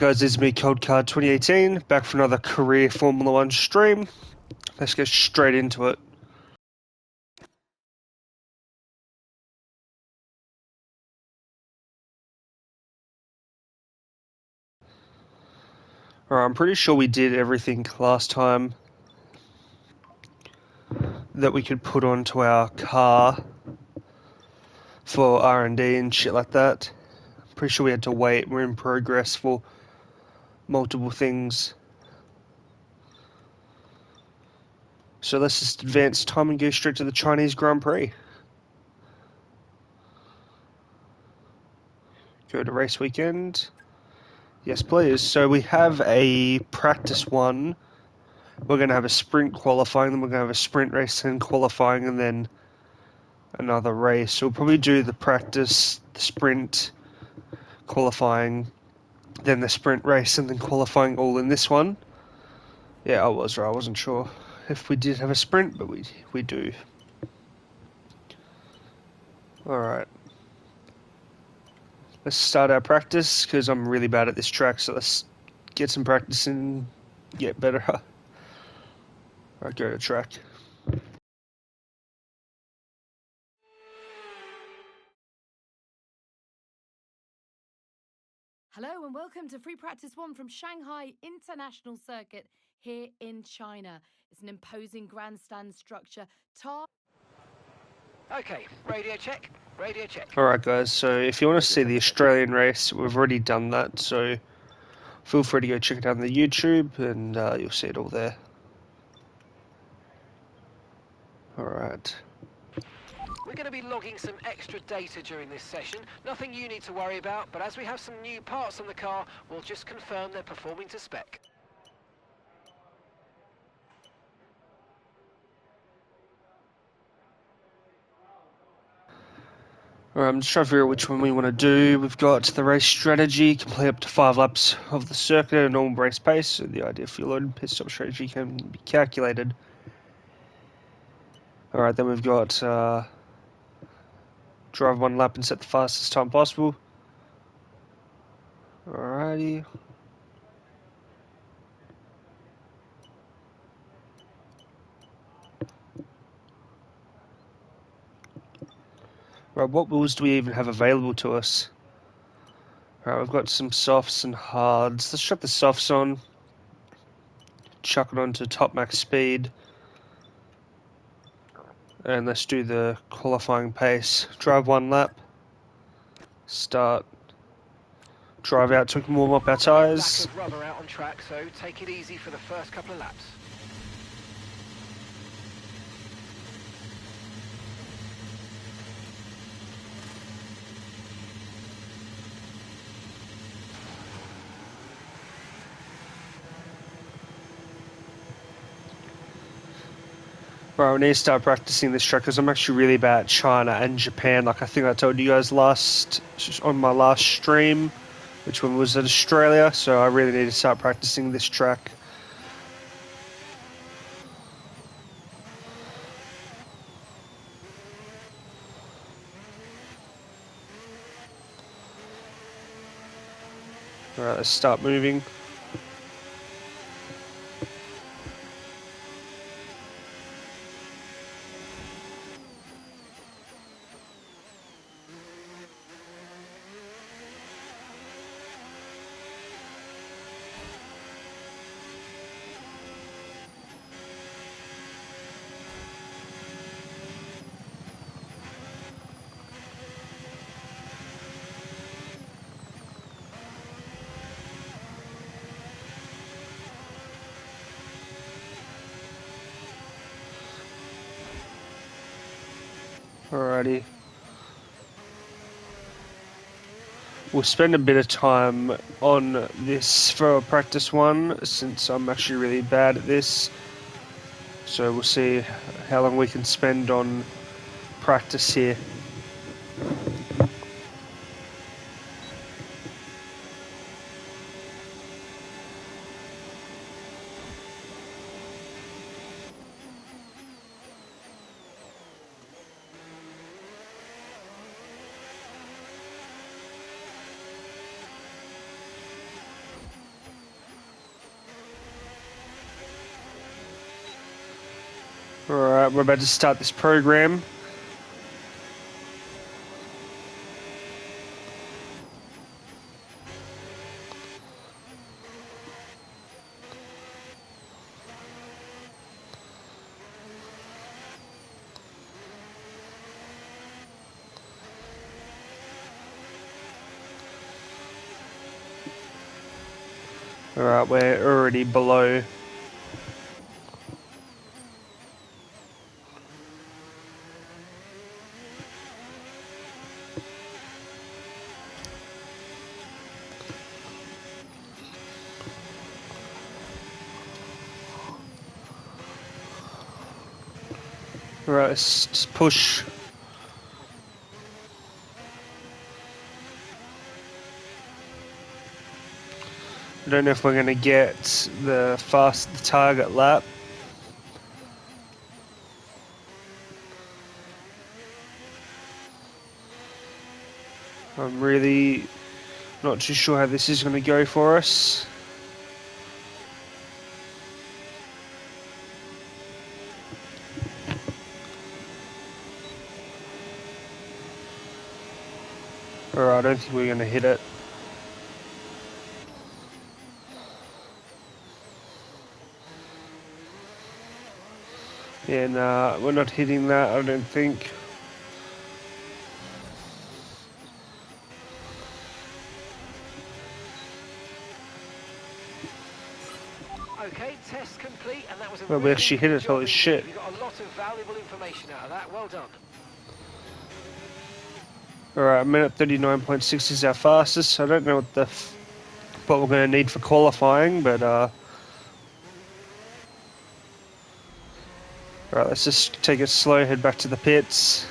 Guys, this is me, Coldcard 2018, back for another career Formula One stream. Let's get straight into it. Alright, I'm pretty sure we did everything last time that we could put onto our car for R&D and shit like that. Pretty sure we had to wait. We're in progress for multiple things. So let's just advance time and go straight to the Chinese Grand Prix. Go to race weekend. Yes, please. So we have a practice one. We're going to have a sprint qualifying, then we're going to have a sprint race and qualifying, and then another race. So we'll probably do the practice, the sprint, qualifying, then the sprint race, and then qualifying all in this one. Yeah, I was right. I wasn't sure if we did have a sprint, but we do. Alright. Let's start our practice, because I'm really bad at this track, so let's get some practice and get better. Alright, go to track. Hello and welcome to Free Practice 1 from Shanghai International Circuit here in China. It's an imposing grandstand structure. Okay, radio check, radio check. Alright guys, so if you want to see the Australian race, we've already done that, so feel free to go check it out on the YouTube and you'll see it all there. Alright. We're going to be logging some extra data during this session. Nothing you need to worry about, but as we have some new parts on the car, we'll just confirm they're performing to spec. Alright, I'm just trying to figure out which one we want to do. We've got the race strategy, complete up to 5 laps of the circuit at a normal race pace. So the idea for your load and pit stop strategy can be calculated. Alright, then we've got drive 1 lap and set the fastest time possible. Alrighty. Right, what wheels do we even have available to us? Alright, we've got some softs and hards. Let's chuck the softs on. Chuck it onto top max speed. And let's do the qualifying pace. Drive 1 lap. Start. Drive out so we can warm up our tyres. Lack of rubber out on track, so take it easy for the first couple of laps. Bro, I need to start practicing this track because I'm actually really bad at China and Japan. Like I think I told you guys on my last stream, which one was at Australia. So I really need to start practicing this track. Alright, let's start moving. Alrighty. We'll spend a bit of time on this for practice 1 since I'm actually really bad at this. So we'll see how long we can spend on practice here. Alright, we're about to start this program. Alright, we're already below. Alright, let's just push. I don't know if we're going to get the target lap. I'm really not too sure how this is going to go for us. Alright, I don't think we're going to hit it. Yeah, nah, we're not hitting that, I don't think. Okay, test complete, and that was a Well, we really actually hit good it, job holy indeed. shit. You got a lot of valuable information out of that. Well done. Alright, minute 39.6 is our fastest. I don't know what we're going to need for qualifying, but alright, let's just take it slow, head back to the pits.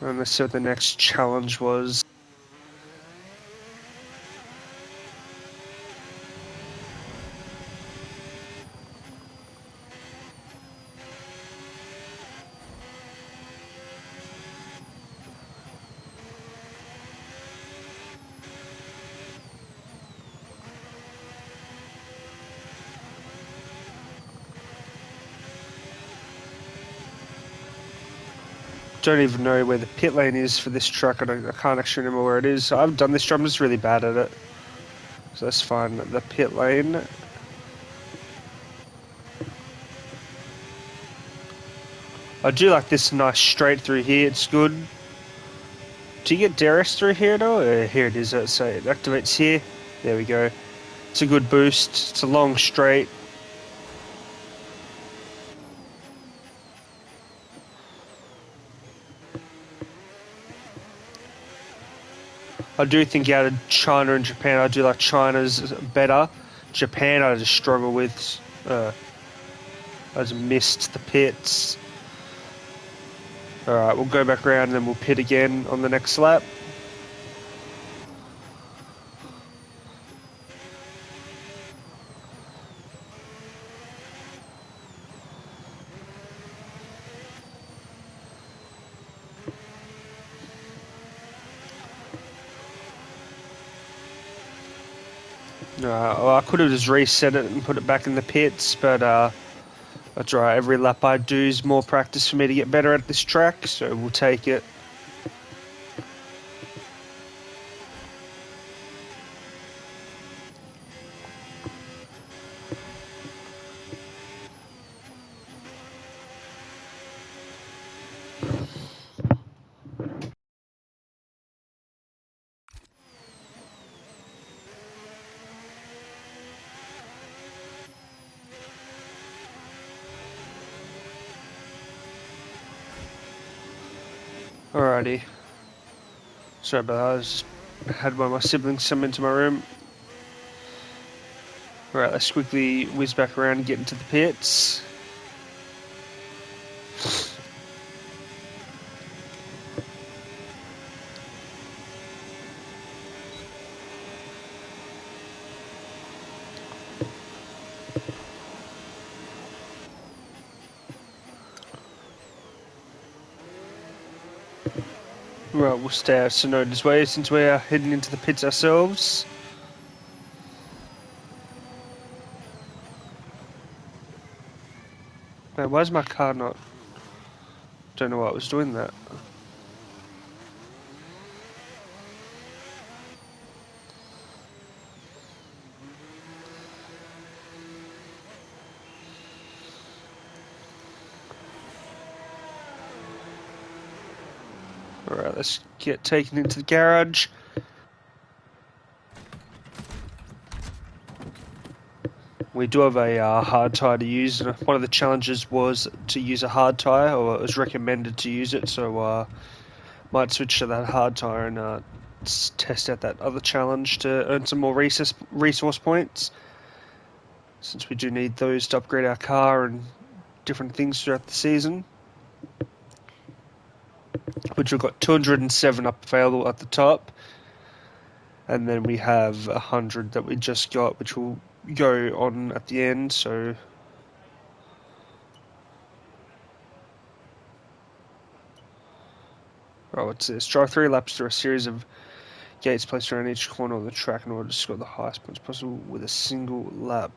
And let's see what the next challenge was. Don't even know where the pit lane is for this truck. I can't actually remember where it is. I've done this job, I'm just really bad at it. So let's find the pit lane. I do like this nice straight through here, it's good. Do you get DRS through here at all? Here it is, so it activates here. There we go. It's a good boost, it's a long straight. I do think out of China and Japan, I do like China's better. Japan I just struggle with. I just missed the pits. Alright, we'll go back around and then we'll pit again on the next lap. Well, I could have just reset it and put it back in the pits, but that's right. Every lap I do is more practice for me to get better at this track, so we'll take it. Alrighty. Sorry about that. I just had one of my siblings come into my room. Alright, let's quickly whiz back around and get into the pits. Right, we'll stay out Sonoda's way since we are heading into the pits ourselves. Man, why is my car not... Don't know why it was doing that. Alright, let's get taken into the garage. We do have a hard tyre to use, and one of the challenges was to use a hard tyre, or it was recommended to use it, so might switch to that hard tyre and test out that other challenge to earn some more resource points, since we do need those to upgrade our car and different things throughout the season. Which we've got 207 up available at the top, and then we have 100 that we just got, which will go on at the end. So what's this? Drive 3 laps through a series of gates placed around each corner of the track in order to score the highest points possible with a single lap.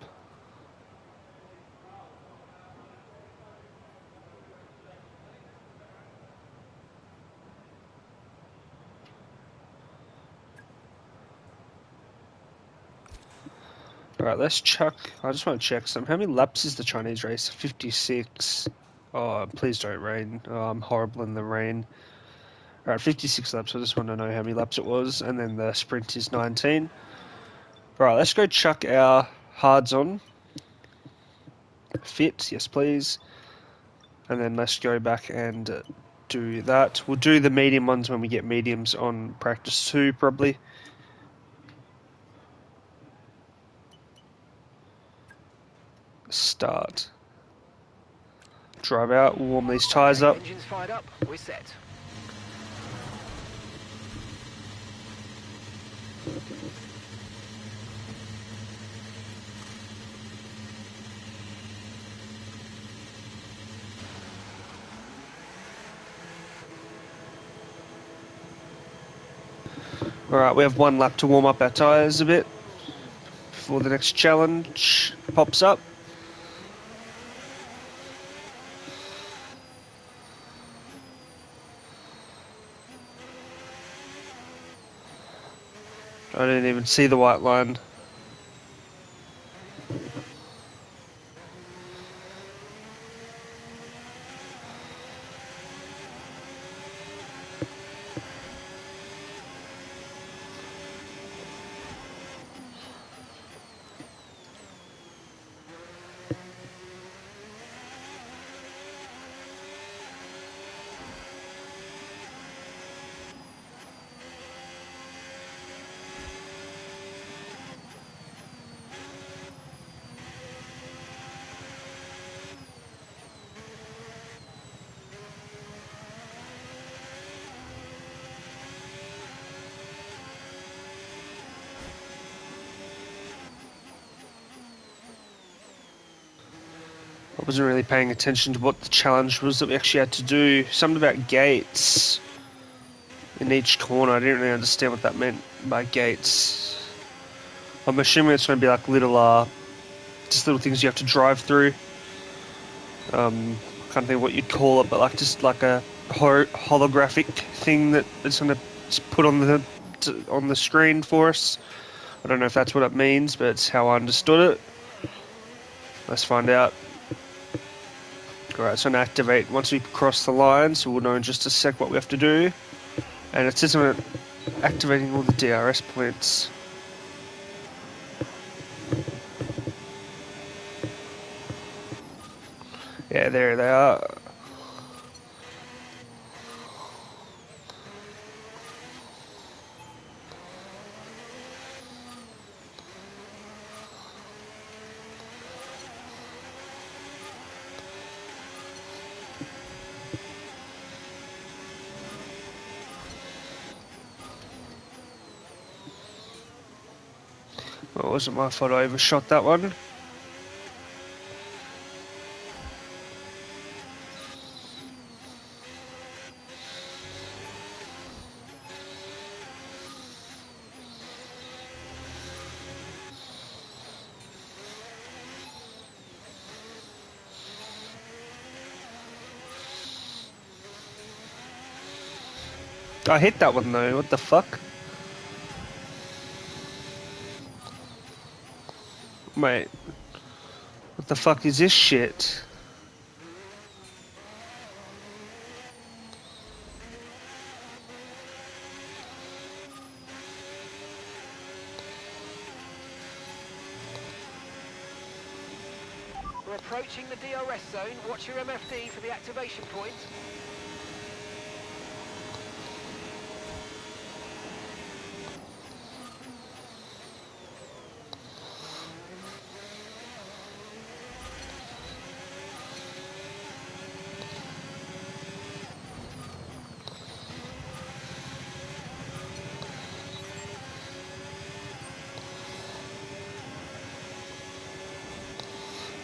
Alright, let's chuck... I just want to check some. How many laps is the Chinese race? 56. Oh, please don't rain. Oh, I'm horrible in the rain. Alright, 56 laps. I just want to know how many laps it was. And then the sprint is 19. Alright, let's go chuck our hards on. Fit, yes please. And then let's go back and do that. We'll do the medium ones when we get mediums on practice 2, probably. Start. Drive out, warm these tyres up. Engines fired up, we're set. Alright, we have 1 lap to warm up our tyres a bit before the next challenge pops up. I didn't even see the white line. I wasn't really paying attention to what the challenge was that we actually had to do. Something about gates in each corner. I didn't really understand what that meant by gates. I'm assuming it's going to be like little, just little things you have to drive through. Can't think of what you'd call it, but like just like a holographic thing that is going to put on the screen for us. I don't know if that's what it means, but it's how I understood it. Let's find out. Alright, so I'm going to activate once we cross the line, so we'll know in just a sec what we have to do. And it says I'm activating all the DRS points. Yeah, there they are. Well, it wasn't my fault I overshot that one. I hit that one though, what the fuck? Wait. What the fuck is this shit? We're approaching the DRS zone. Watch your MFD for the activation point.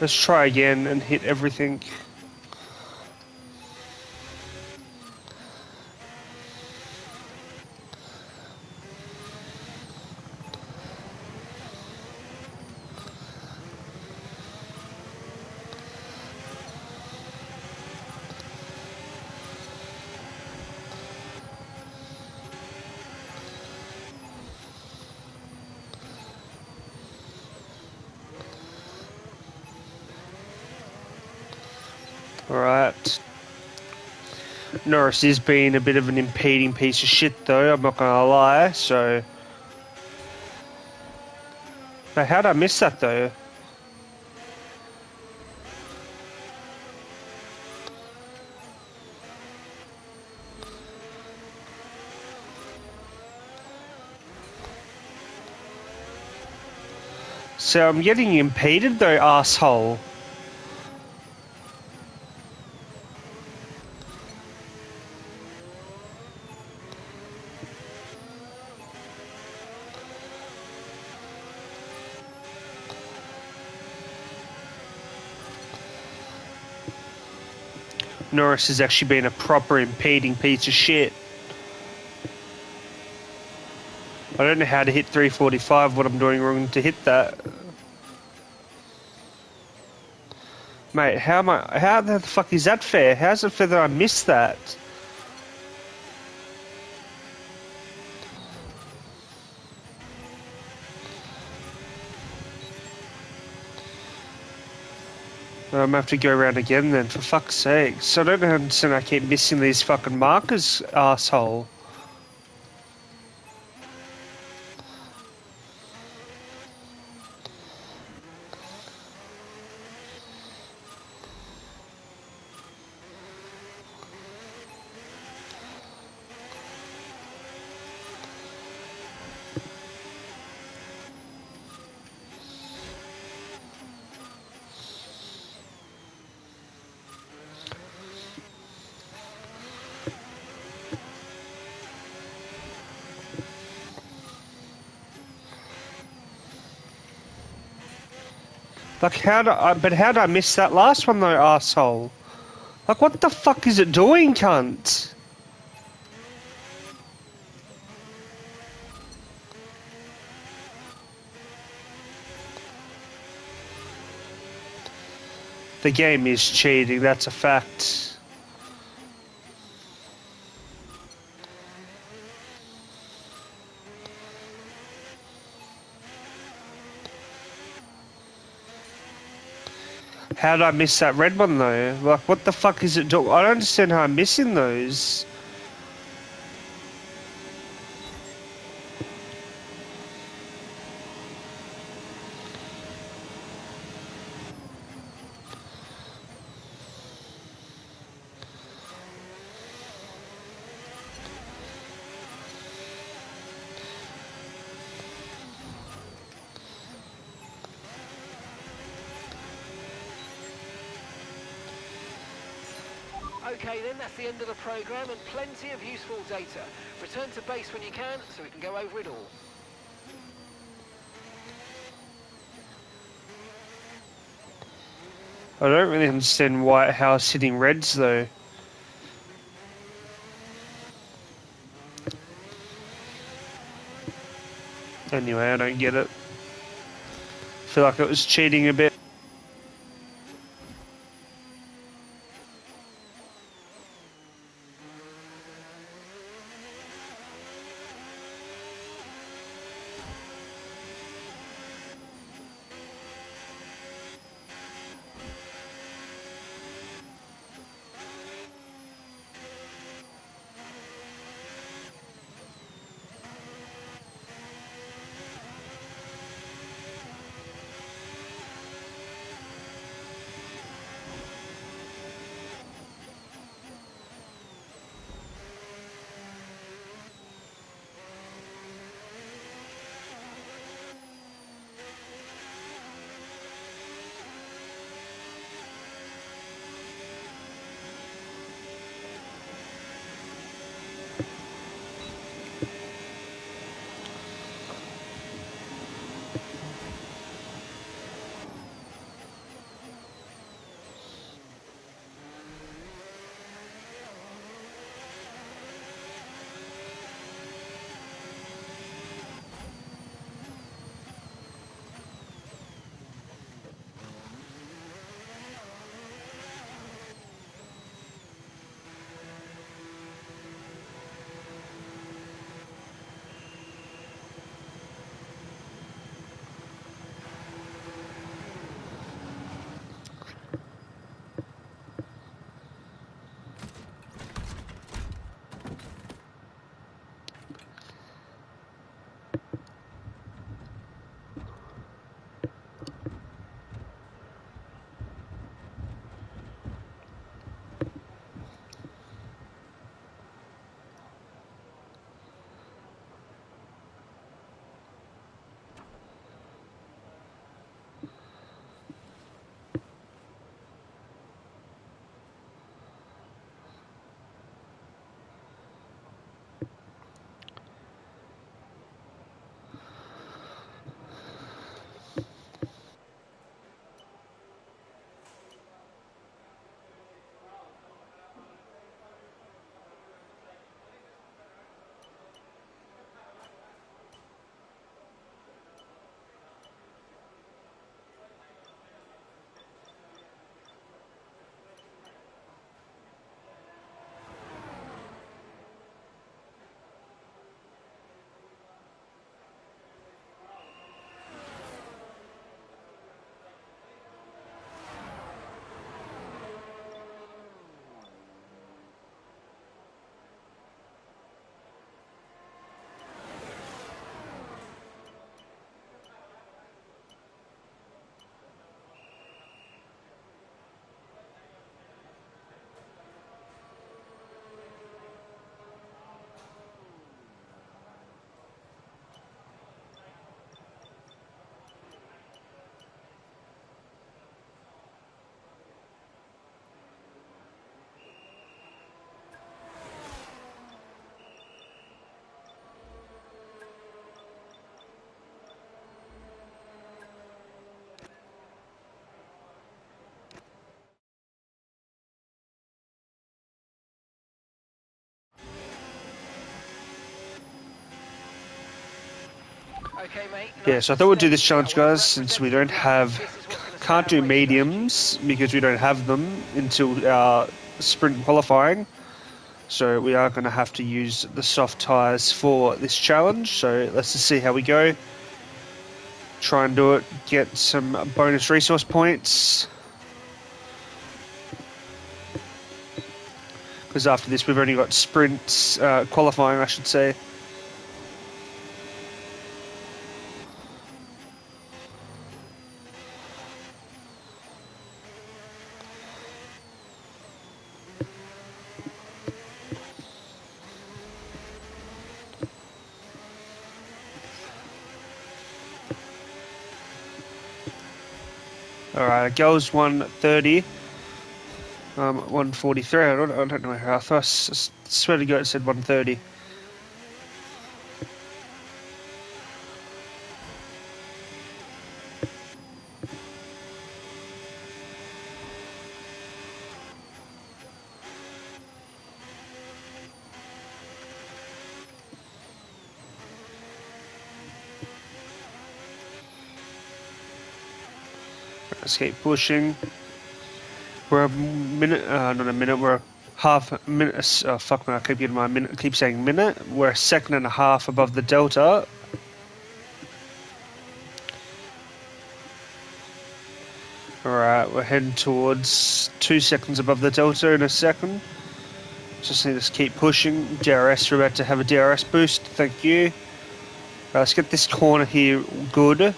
Let's try again and hit everything. Alright. Norris is being a bit of an impeding piece of shit though, I'm not gonna lie, so... But how'd I miss that though? So I'm getting impeded though, asshole. Norris has actually been a proper impeding piece of shit. I don't know how to hit 345, what I'm doing wrong to hit that. Mate, how the fuck is that fair? How's it fair that I missed that? I'm gonna have to go around again then, for fuck's sake. So I don't understand I keep missing these fucking markers, asshole. Like, how'd I miss that last one though, asshole? Like, what the fuck is it doing, cunt? The game is cheating, that's a fact. How did I miss that red one though? Like, what the fuck is it doing? I don't understand how I'm missing those. Okay then, that's the end of the programme and plenty of useful data. Return to base when you can so we can go over it all. I don't really understand how it's hitting reds though. Anyway, I don't get it. Feel like it was cheating a bit. Okay, mate. Yeah, so I thought we'd do this challenge, guys, since we don't have, can't do mediums because we don't have them until our sprint qualifying. So we are going to have to use the soft tyres for this challenge. So let's just see how we go. Try and do it, get some bonus resource points. Because after this we've only got sprints, qualifying I should say. Alright, girls 130. 143. I don't know how. I thought, I swear to God it said 130. Let's keep pushing. We're a minute, not a minute, we're half a minute, oh fuck man, I keep getting my minute, keep saying minute. We're a second and a half above the delta. Alright, we're heading towards 2 seconds above the delta in a second. Just need to keep pushing. DRS, we're about to have a DRS boost, thank you. Right, let's get this corner here good.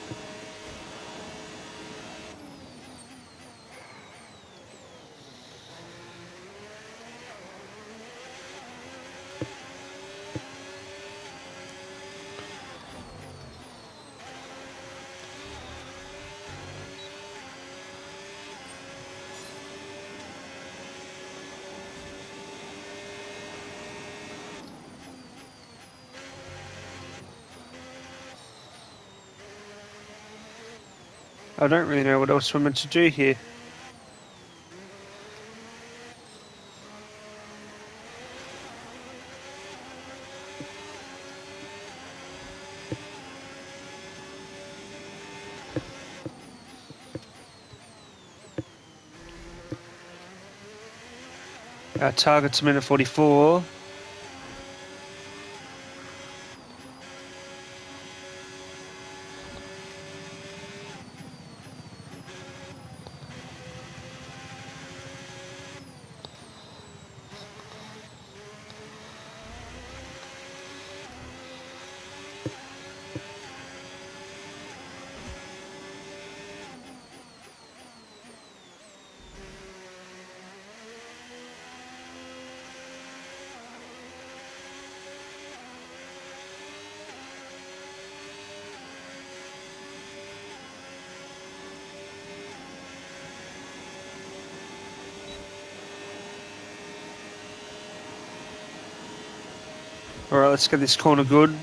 I don't really know what else we're meant to do here. Our target's a minute 44. Alright, let's get this corner good.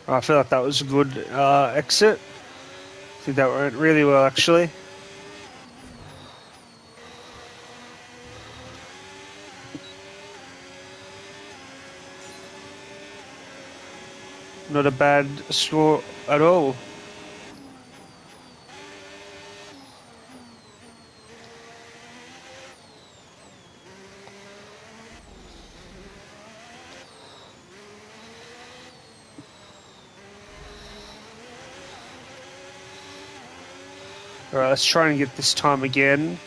I feel like that was a good exit. I think that went really well actually. Not a bad score at all. Alright, let's try and get this time again.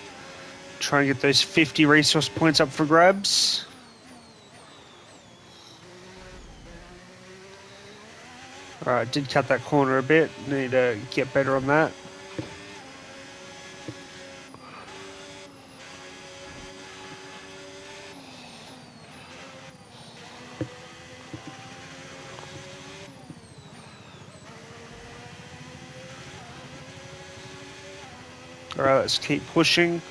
Try and get those 50 resource points up for grabs. Alright, did cut that corner a bit. Need to get better on that. Alright, let's keep pushing.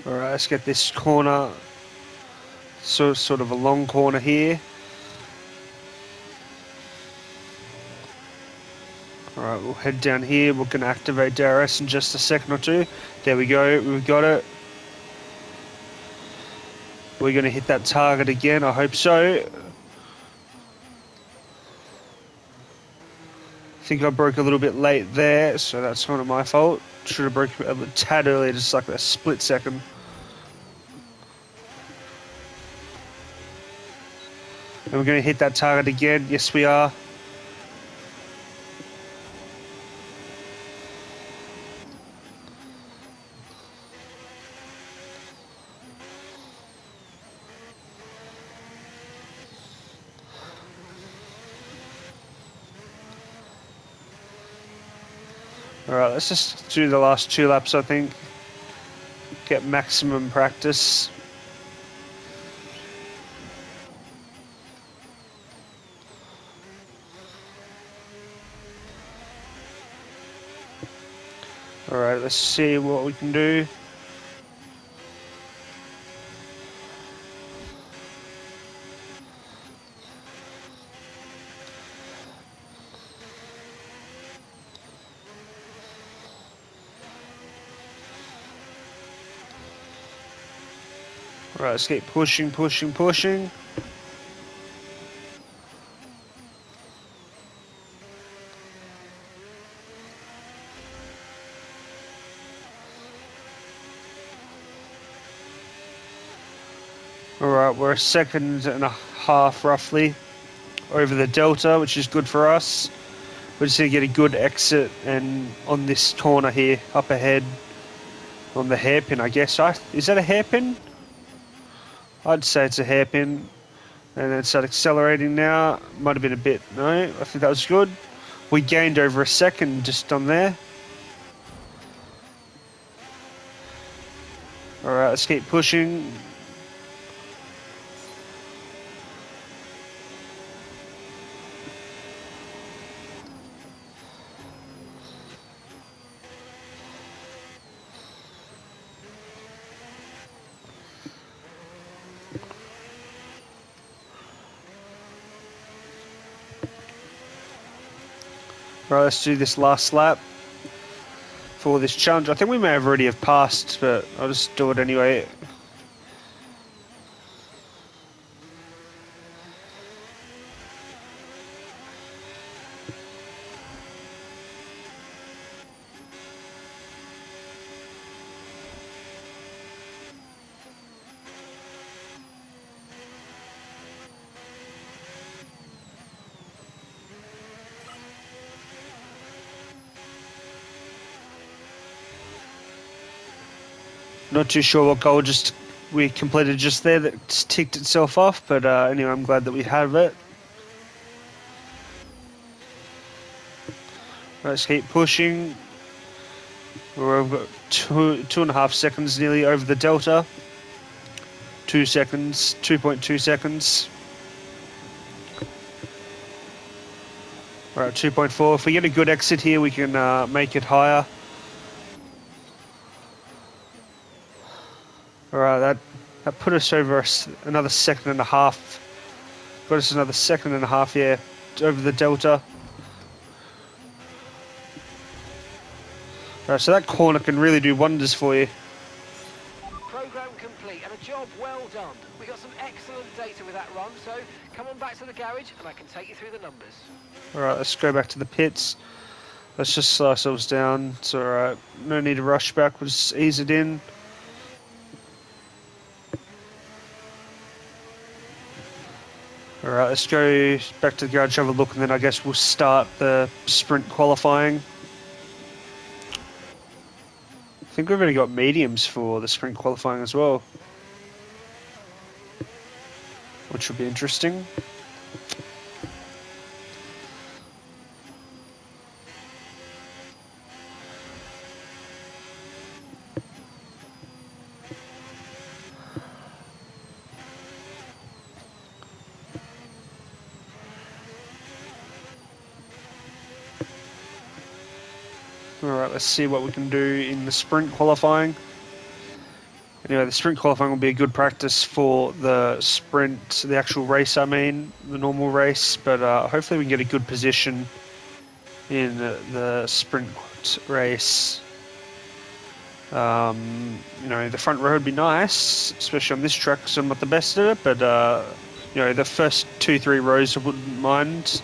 Alright, let's get this corner, so sort of a long corner here. Alright, we'll head down here. We're going to activate DRS in just a second or two. There we go. We've got it. We're going to hit that target again. I hope so. I think I broke a little bit late there, so that's not my fault. Should have broke a tad earlier, just like a split second. And we're going to hit that target again. Yes, we are. Alright, let's just do the last 2 laps, I think. Get maximum practice. Alright, let's see what we can do. Alright, let's keep pushing, pushing, pushing. Alright, we're a second and a half roughly over the delta, which is good for us. We just need to get a good exit and on this corner here, up ahead, on the hairpin, I guess. Is that a hairpin? I'd say it's a hairpin. And then start accelerating now. Might have been a bit, no, I think that was good. We gained over a second just on there. Alright, let's keep pushing. Right, let's do this last lap for this challenge. I think we may have already have passed, but I'll just do it anyway. Not too sure what goal we completed just there that ticked itself off, but anyway, I'm glad that we have it. Let's keep pushing. We've got 2.5 seconds nearly over the delta. 2 seconds, 2.2 seconds. Alright, 2.4. If we get a good exit here, we can make it higher. Alright, that put us over another second and a half. Got us another second and a half, yeah, over the delta. Alright, so that corner can really do wonders for you. Program complete and a job well done. We got some excellent data with that run, so come on back to the garage and I can take you through the numbers. Alright, let's go back to the pits. Let's just slow ourselves down. It's alright. No need to rush back. We'll just ease it in. Alright, let's go back to the garage, have a look, and then I guess we'll start the sprint qualifying. I think we've only got mediums for the sprint qualifying as well, which will be interesting. Alright, let's see what we can do in the sprint qualifying. Anyway, the sprint qualifying will be a good practice for the sprint, the actual race, I mean, the normal race, but hopefully we can get a good position in the sprint race. You know, the front row would be nice, especially on this track because I'm not the best at it, but you know, the first 2-3 rows I wouldn't mind.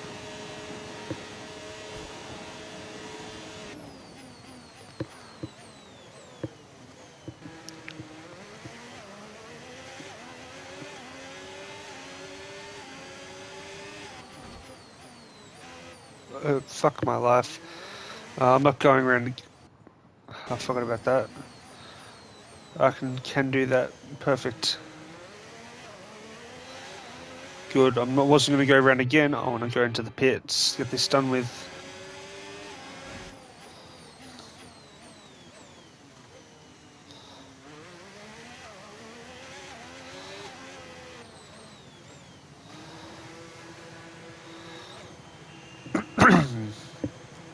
Fuck my life. I'm not going around. I forgot about that. I can do that. Perfect. Good. Wasn't going to go around again. I want to go into the pits. Get this done with.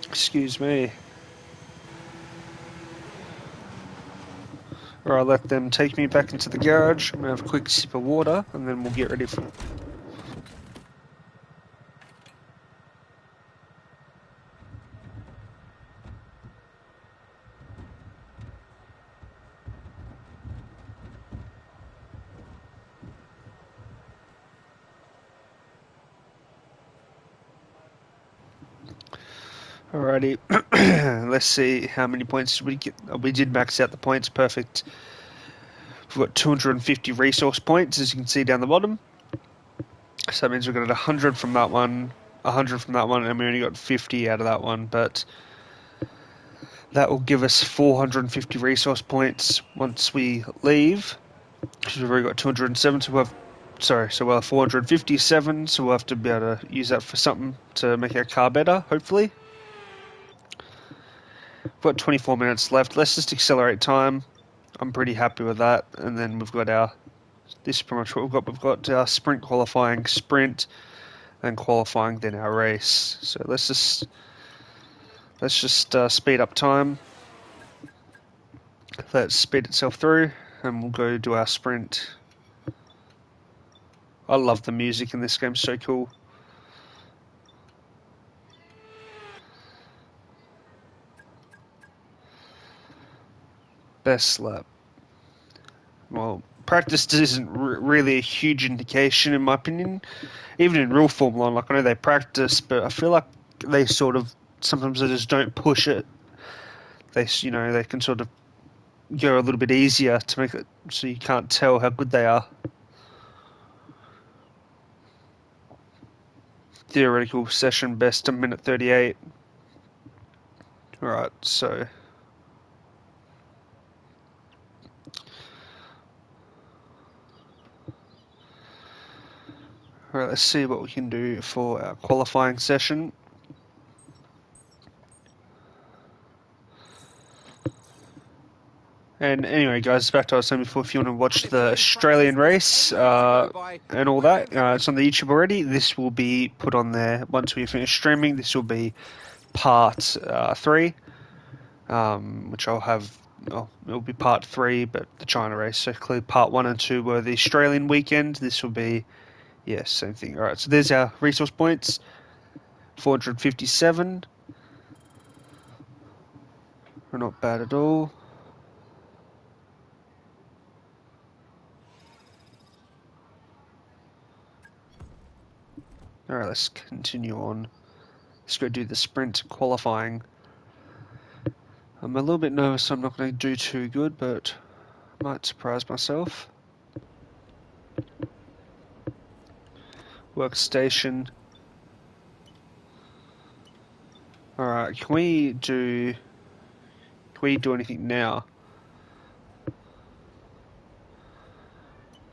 Excuse me. Or I'll let them take me back into the garage. I'm going to have a quick sip of water and then we'll get ready for. Alrighty, let's see how many points we get. We did max out the points, perfect. We've got 250 resource points, as you can see down the bottom. So that means we've got 100 from that one, 100 from that one, and we only got 50 out of that one. But that will give us 450 resource points once we leave. So we've already got 207, so we'll have. Sorry, so we'll have 457, so we'll have to be able to use that for something to make our car better, hopefully. We've got 24 minutes left. Let's just accelerate time. I'm pretty happy with that. And then we've got our... This is pretty much what we've got. We've got our sprint qualifying, sprint, and qualifying, then our race. So let's just speed up time. Let it speed itself through, and we'll go do our sprint. I love the music in this game. So cool. Best lap. Well, practice isn't really a huge indication, in my opinion. Even in real Formula 1, like I know they practice, but I feel like they sort of sometimes they just don't push it. They can sort of go a little bit easier to make it so you can't tell how good they are. Theoretical session best a minute 38. Alright, so alright, let's see what we can do for our qualifying session. And anyway, guys, back to what I was saying before, if you want to watch the Australian race and all that, it's on the YouTube already. This will be put on there once we finish streaming. This will be part 3, which I'll have. Well, it'll be part 3, but the China race. So clearly, part 1 and 2 were the Australian weekend. This will be, yeah, same thing. All right, so there's our resource points. 457. We're not bad at all. Alright, let's continue on. Let's go do the sprint qualifying. I'm a little bit nervous, so I'm not going to do too good, but I might surprise myself. Workstation. Alright, can we do anything now?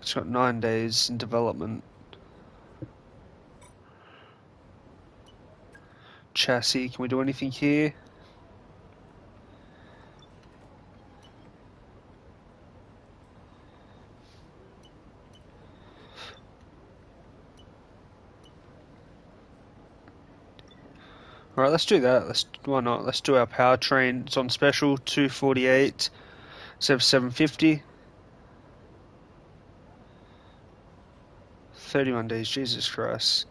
It's got 9 days in development. Chassis, can we do anything here? Alright, let's do that. Why not? Let's do our powertrain. It's on special, 248 instead of 750. 31 days, Jesus Christ.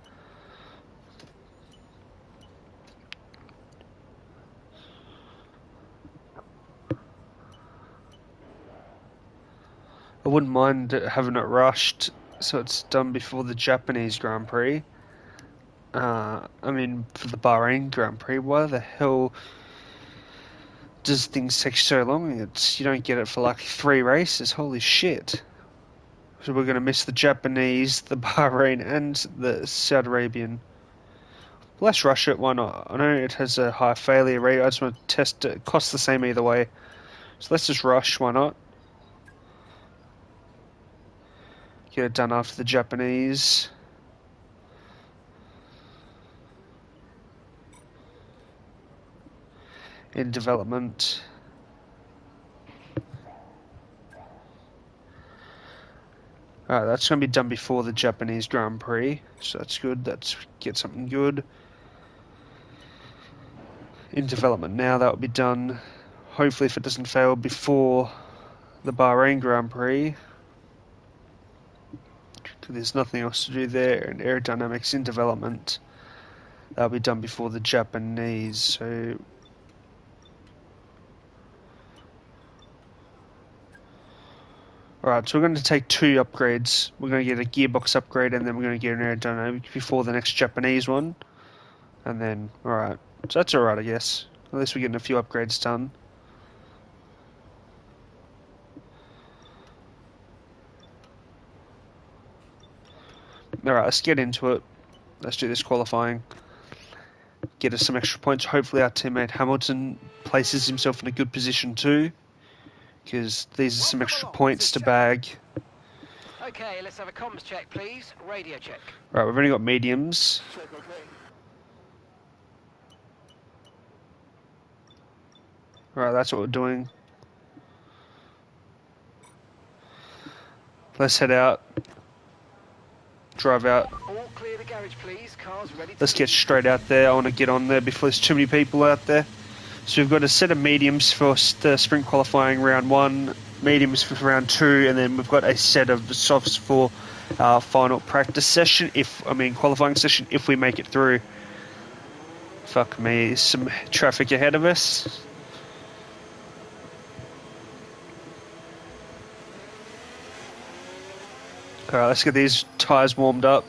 I wouldn't mind having it rushed so it's done before the Japanese Grand Prix. I mean, for the Bahrain Grand Prix, why the hell does things take so long? You don't get it for like 3 races. Holy shit! So we're gonna miss the Japanese, the Bahrain, and the Saudi Arabian. Let's rush it. Why not? I know it has a high failure rate. I just want to test it. It costs the same either way. So let's just rush. Why not? Get it done after the Japanese. In development. Alright, that's going to be done before the Japanese Grand Prix, so that's good. Let's get something good. In development now, that will be done, hopefully if it doesn't fail, before the Bahrain Grand Prix. There's nothing else to do there. And aerodynamics in development, that'll be done before the Japanese, so... Alright, so we're going to take 2 upgrades. We're going to get a gearbox upgrade and then we're going to get an aerodynamic before the next Japanese one. And then, alright. So that's alright, I guess. At least we're getting a few upgrades done. Alright, let's get into it. Let's do this qualifying. Get us some extra points. Hopefully our teammate Hamilton places himself in a good position too. Because these are some extra points to bag. Okay, let's have a comms check, please. Radio check. Right, we've only got mediums. Right, that's what we're doing. Let's head out. Drive out. All clear the garage, please. Cars ready to Let's get leave. straight out there. I want to get on there before there's too many people out there. So we've got a set of mediums for the sprint qualifying round 1, mediums for round 2, and then we've got a set of softs for our final practice session, qualifying session, if we make it through. Fuck me, some traffic ahead of us. Alright, let's get these tyres warmed up.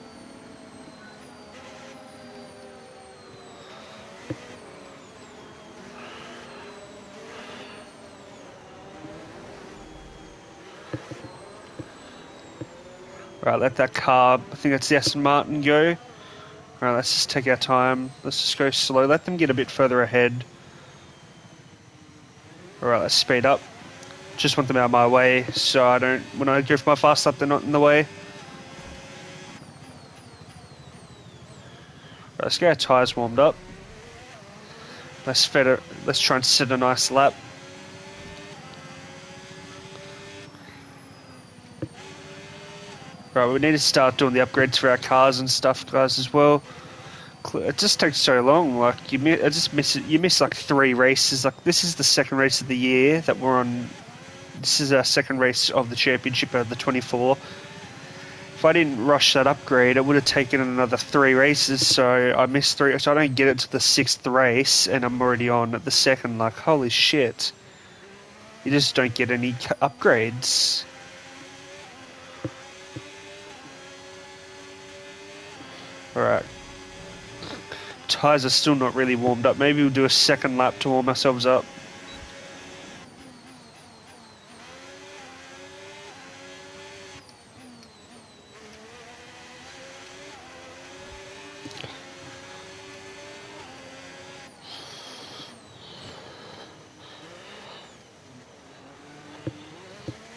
Right, let that car, I think that's the Aston Martin, go. Right, let's just take our time. Let's just go slow. Let them get a bit further ahead. Alright, let's speed up. Just want them out of my way so I don't, when I go for my fast lap, they're not in the way. Right, let's get our tyres warmed up. Let's try and set a nice lap. Right, we need to start doing the upgrades for our cars and stuff, guys, as well. It just takes so long. Like you miss like 3 races. Like this is the second race of the year that we're on. This is our second race of the championship out of the 24. If I didn't rush that upgrade, it would have taken another 3 races. So I missed 3. So I don't get it to the 6th race, and I'm already on at the 2nd. Like holy shit! You just don't get any upgrades. Alright. Tyres are still not really warmed up. Maybe we'll do a second lap to warm ourselves up.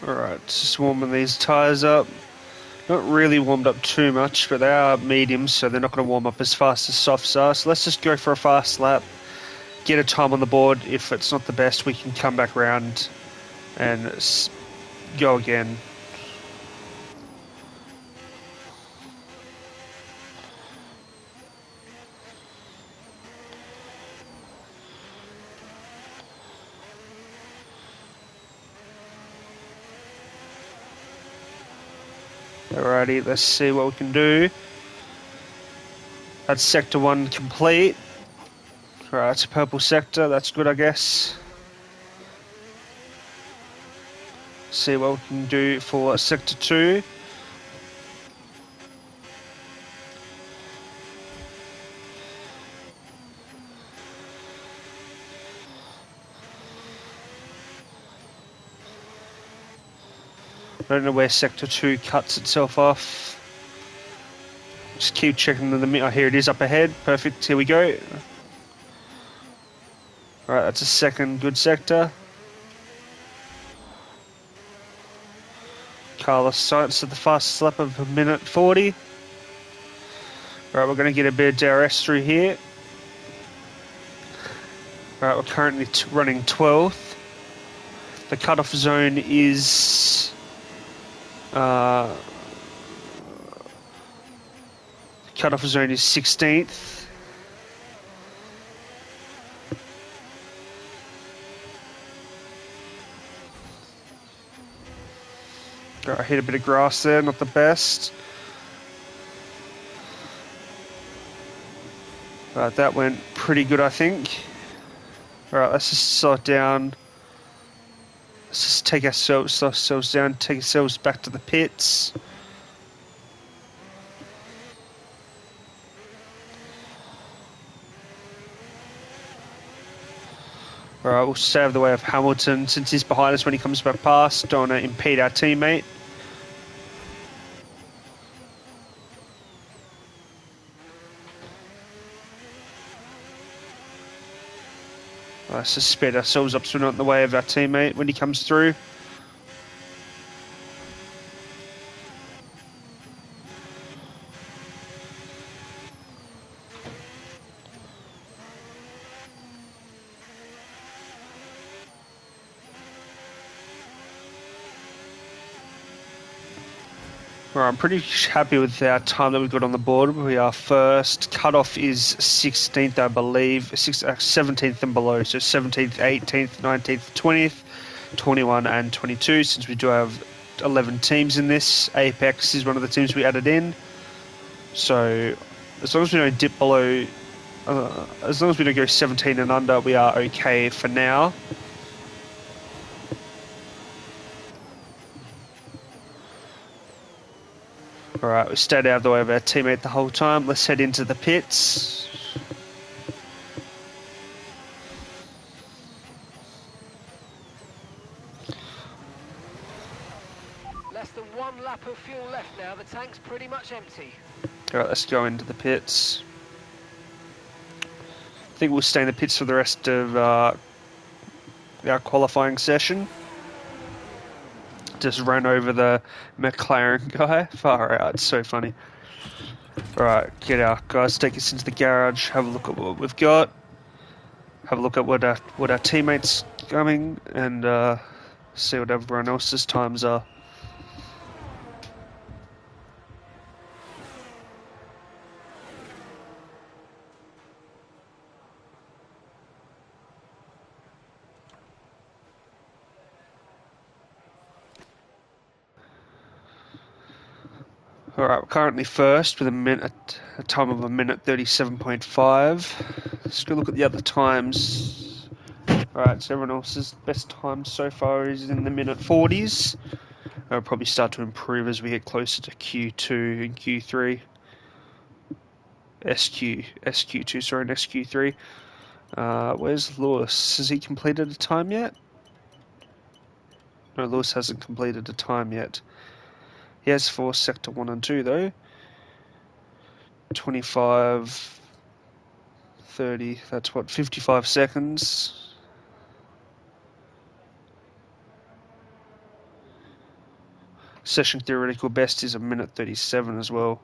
Alright, just warming these tyres up. Not really warmed up too much, but they are mediums, so they're not going to warm up as fast as softs are. So let's just go for a fast lap, get a time on the board. If it's not the best, we can come back round and go again. Alrighty, let's see what we can do. That's sector 1 complete. Alright, it's a purple sector, that's good I guess. See what we can do for Sector 2. I don't know where Sector 2 cuts itself off. Just keep checking the... Oh, here it is up ahead. Perfect. Here we go. Alright, that's a second good sector. Carlos Sainz at the fastest lap of 1:40. Alright, we're going to get a bit of DRS through here. Alright, we're currently running 12th. The cutoff zone is... cutoff zone is 16th. I hit a bit of grass there, not the best. Right, that went pretty good, I think. Alright, let's just slow it down. Let's just take ourselves down, take ourselves back to the pits. Alright, we'll stay out of the way of Hamilton since he's behind us when he comes back past. Don't want to impede our teammate. Let's just speed ourselves up so we're not in the way of our teammate when he comes through. Well, I'm pretty happy with our time that we've got on the board. We are first. Cutoff is 16th, I believe. 17th and below. So 17th, 18th, 19th, 20th, 21 and 22. Since we do have 11 teams in this, Apex is one of the teams we added in. So as long as we don't dip below, as long as we don't go 17 and under, we are okay for now. Alright, we stayed out of the way of our teammate the whole time. Let's head into the pits. Less than 1 lap of fuel left now. The tank's pretty much empty. Alright, let's go into the pits. I think we'll stay in the pits for the rest of our qualifying session. Just ran over the McLaren guy. Far out, it's so funny. Alright, get out, guys, take us into the garage, have a look at what we've got, have a look at what our teammates coming, and see what everyone else's times are. Alright, we're currently first with a time of 1:37.5. Let's go look at the other times. Alright, so everyone else's best time so far is in the mid-40s. It'll probably start to improve as we get closer to Q2 and Q3. SQ2, sorry, and SQ3. Where's Lewis? Has he completed a time yet? No, Lewis hasn't completed a time yet. He has for Sector 1 and 2 though. 25, 30, that's what, 55 seconds. Session theoretical best is 1:37 as well.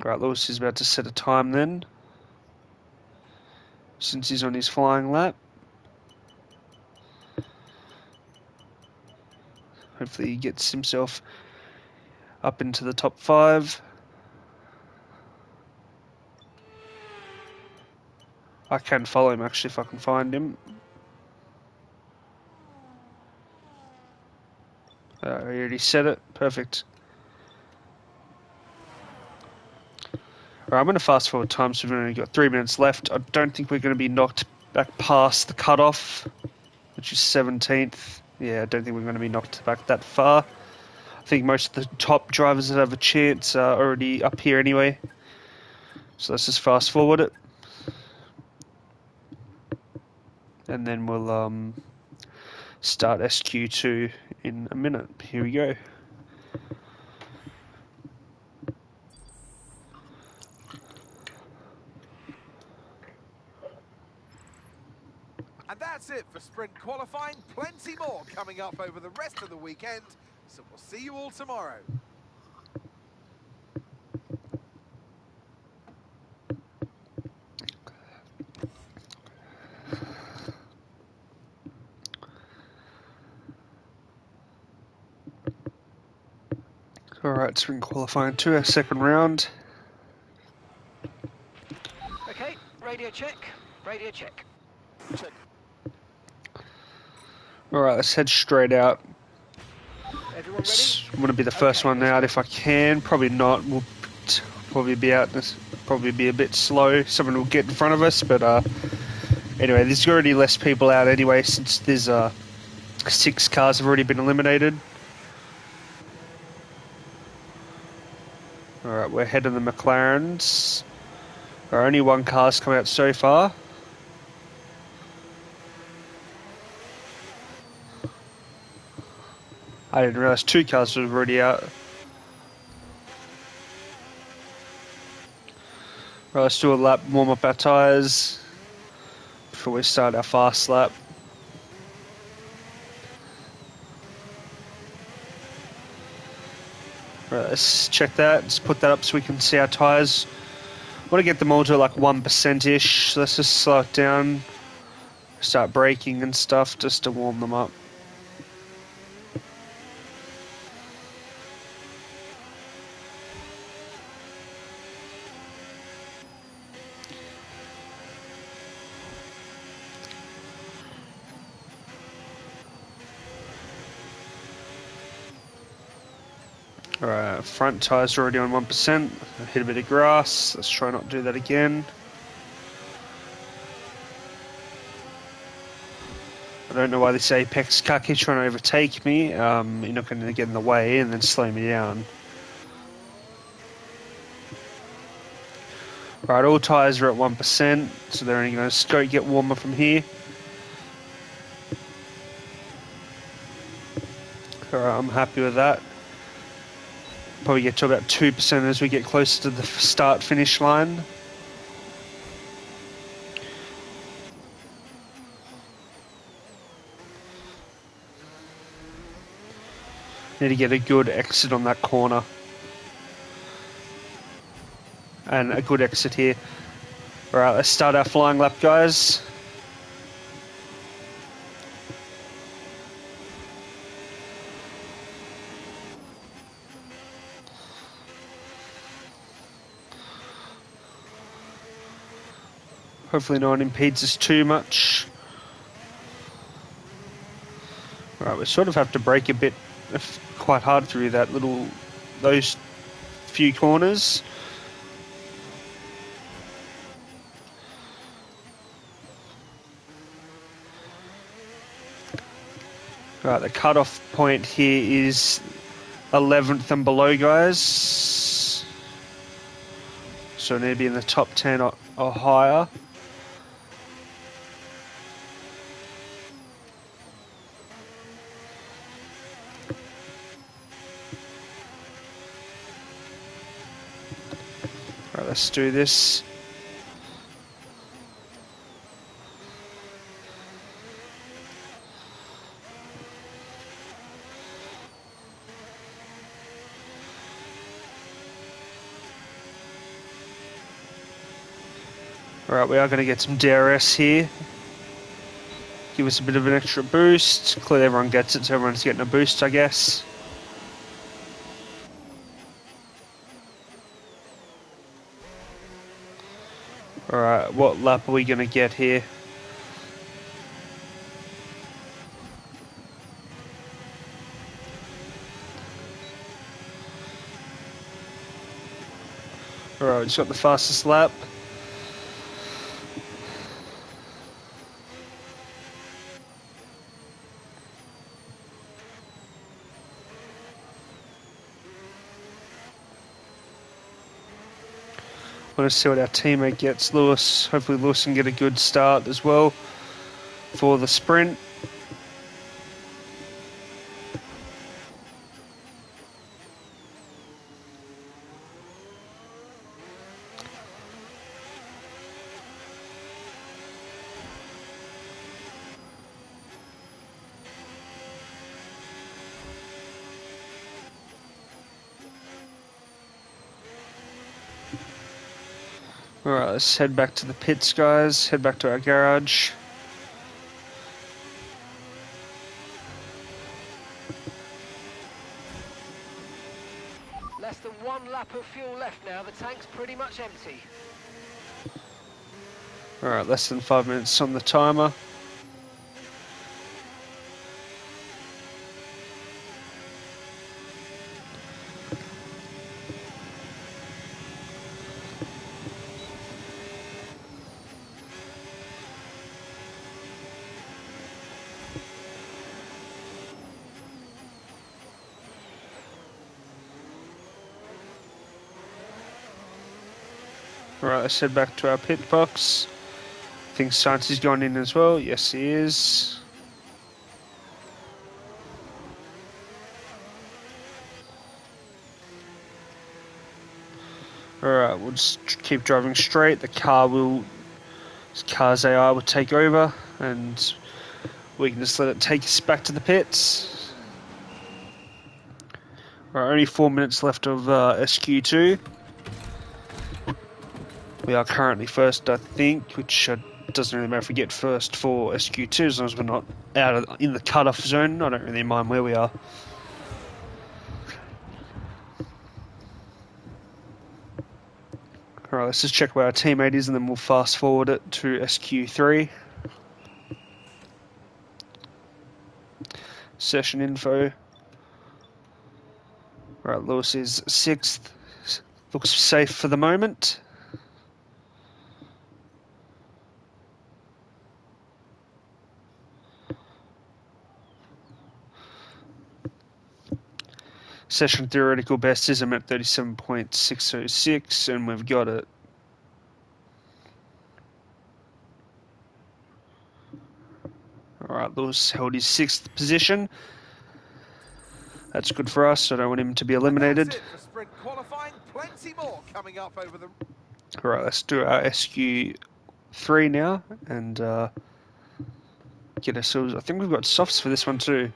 Right, Lewis is about to set a time then, since he's on his flying lap. Hopefully he gets himself up into the top 5. I can follow him actually if I can find him. I already said it. Perfect. Alright, I'm going to fast forward time, so we've only got 3 minutes left. I don't think we're going to be knocked back past the cutoff, which is 17th. Yeah, I don't think we're going to be knocked back that far. I think most of the top drivers that have a chance are already up here anyway. So let's just fast forward it. And then we'll start SQ2 in a minute. Here we go. And that's it for sprint qualifying. Plenty more coming up over the rest of the weekend. So we'll see you all tomorrow. Alright, sprint qualifying 2, our second round. Okay, radio check. Radio check. Check. Alright, let's head straight out. Everyone ready? I'm going to be the first one out if I can. Probably not. We'll probably be out. Probably be a bit slow. Someone will get in front of us, but anyway, there's already less people out anyway since there's 6 cars have already been eliminated. Alright, we're ahead of the McLarens. Only 1 car's come out so far. I didn't realise 2 cars were already out. Right, let's do a lap, warm up our tyres before we start our fast lap. Right, let's check that. Let's put that up so we can see our tyres. I want to get them all to like 1%-ish. So let's just slow it down. Start braking and stuff just to warm them up. Alright, front tyres are already on 1%. I hit a bit of grass. Let's try not to do that again. I don't know why this Apex car keeps trying to overtake me. You're not going to get in the way and then slow me down. Right, all tyres are at 1%, so they're only going to get warmer from here. Alright, I'm happy with that. Probably get to about 2% as we get closer to the start-finish line. Need to get a good exit on that corner. And a good exit here. Alright, let's start our flying lap, guys. Hopefully no one impedes us too much. Alright, we sort of have to brake a bit, quite hard through those few corners. Right, the cutoff point here is 11th and below, guys. So we need to be in the top 10 or higher. Right, let's do this. Alright, we are going to get some DRS here. Give us a bit of an extra boost. Clearly everyone gets it, so everyone's getting a boost, I guess. Alright, what lap are we going to get here? Alright, we just got the fastest lap. Want to see what our teammate gets, Lewis. Hopefully Lewis can get a good start as well for the sprint. Alright, let's head back to the pits, guys. Head back to our garage. Less than 1 lap of fuel left now. The tank's pretty much empty. Alright, less than 5 minutes on the timer. Alright, let's head back to our pit box. I think Science is going in as well. Yes, he is. Alright, we'll just keep driving straight. The car's AI will take over and we can just let it take us back to the pits. Alright, only 4 minutes left of SQ2. We are currently first, I think, which doesn't really matter if we get first for SQ2 as long as we're not in the cut-off zone. I don't really mind where we are. Alright, let's just check where our teammate is and then we'll fast forward it to SQ3. Session info. Alright, Lewis is 6th. Looks safe for the moment. Session theoretical best is a minute 37.606 and we've got it. Alright, Lewis held his 6th position. That's good for us. I don't want him to be eliminated. And that's it for sprint qualifying. Plenty more coming up over the... Alright, let's do our SQ3 now and get ourselves... I think we've got softs for this one too.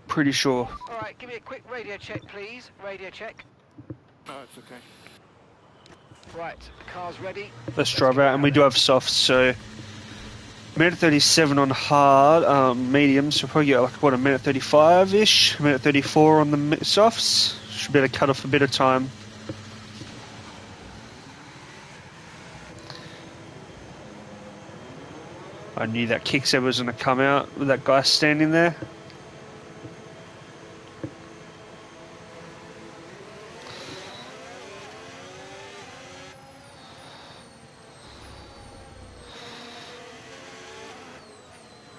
Pretty sure. All right, give me a quick radio check, please. Radio check. Oh, it's okay. Right, the car's ready. Let's drive out, and we do have softs, so minute 37 on hard, medium, so we'll probably get like, what, a minute 35-ish? A minute 34 on the softs. Should be able to cut off a bit of time. I knew that kickset was going to come out with that guy standing there.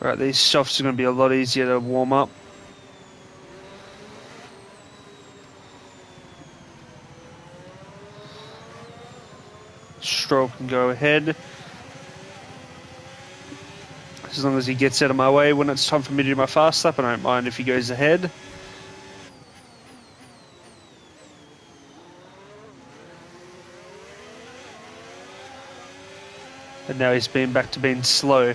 Alright, these softs are going to be a lot easier to warm up. Stroll can go ahead. As long as he gets out of my way when it's time for me to do my fast lap, I don't mind if he goes ahead. And now he's been back to being slow.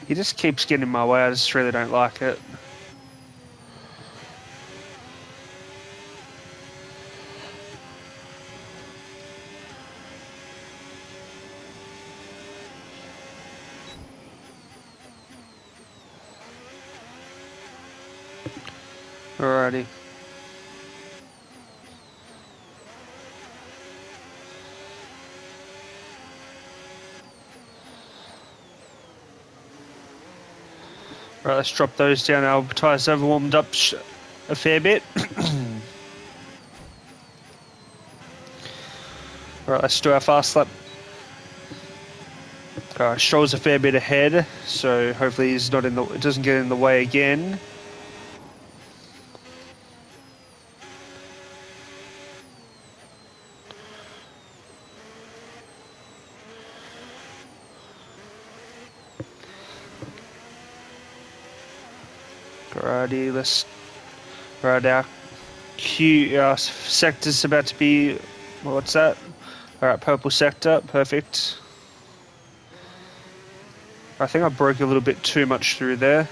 He just keeps getting in my way, I just really don't like it. Alrighty. Right, let's drop those down. Our tyres have warmed up a fair bit. Right, let's do our fast lap. Stroll's a fair bit ahead, so hopefully he's not in the. It doesn't get in the way again. Alrighty, let's. Right, our sector's about to be. What's that? Alright, purple sector, perfect. I think I broke a little bit too much through there.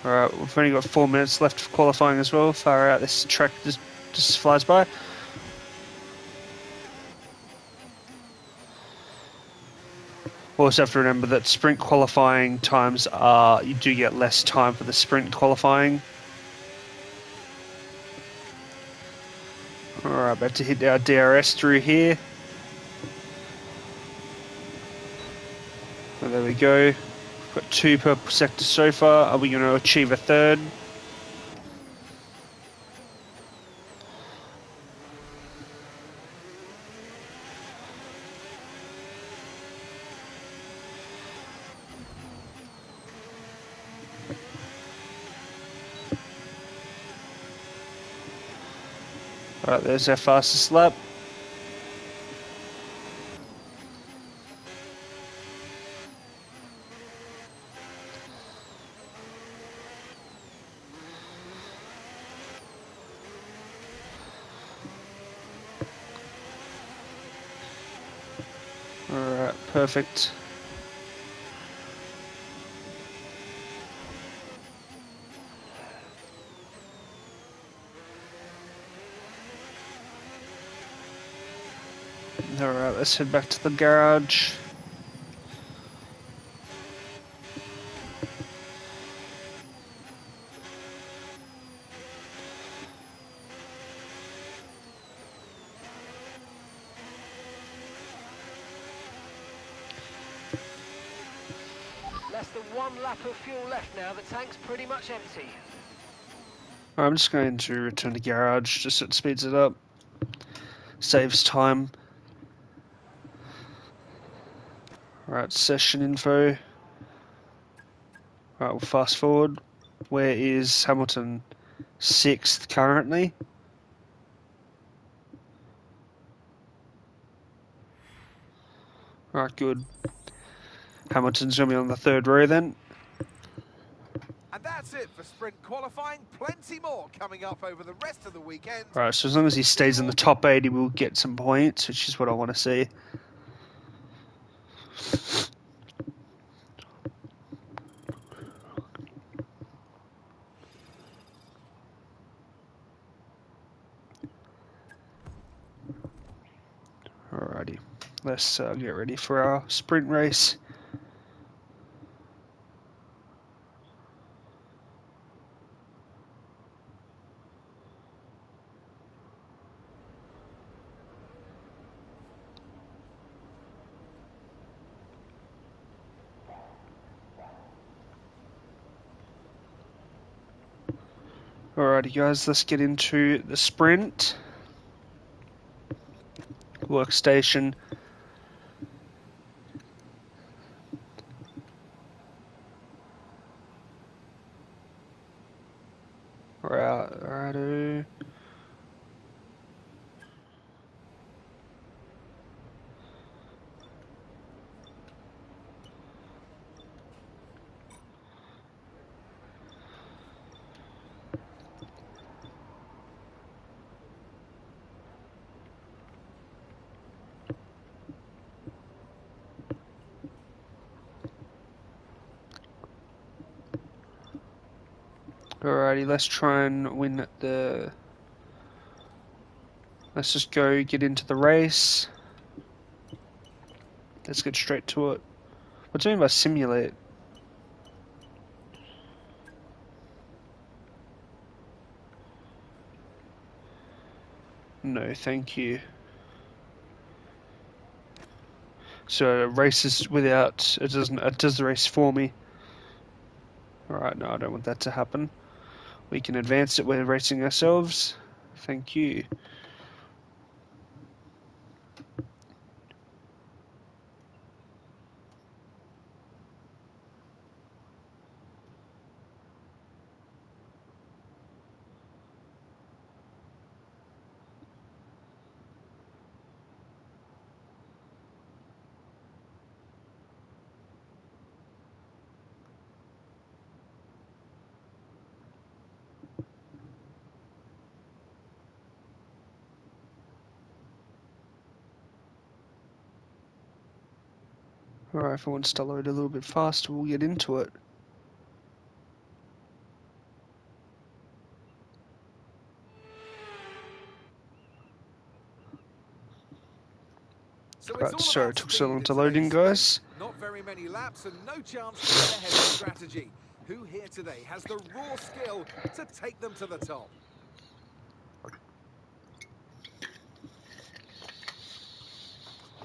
Alright, we've only got 4 minutes left of qualifying as well. Far out, this track just flies by. Also have to remember that sprint qualifying times are, you do get less time for the sprint qualifying. Alright, about to hit our DRS through here. Oh, there we go. We've got 2 purple sectors so far. Are we going to achieve a third? Alright, there's our fastest lap. Alright, perfect. Alright, let's head back to the garage. Less than 1 lap of fuel left now. The tank's pretty much empty. I'm just going to return to garage just so it speeds it up. Saves time. Right, session info. Right, we'll fast forward. Where is Hamilton? 6th currently. Right, good. Hamilton's going to be on the 3rd row then. And that's it for sprint qualifying. Plenty more coming up over the rest of the weekend. Right, so as long as he stays in the top 8, he will get some points, which is what I want to see. Alrighty, let's get ready for our sprint race. Alrighty guys, let's get into the sprint. Workstation. Righto. Alrighty, let's try and win the... Let's just go get into the race. Let's get straight to it. What do you mean by simulate? No, thank you. So races without it does the race for me. Alright, no, I don't want that to happen. We can advance it, we're racing ourselves. Thank you. Alright, if it wants to load a little bit faster, we'll get into it. So it's Right, all sorry about it took so speed long in to load in, today's guys. race. Not very many laps and no chance to get ahead of strategy. Who here today has the raw skill to take them to the top?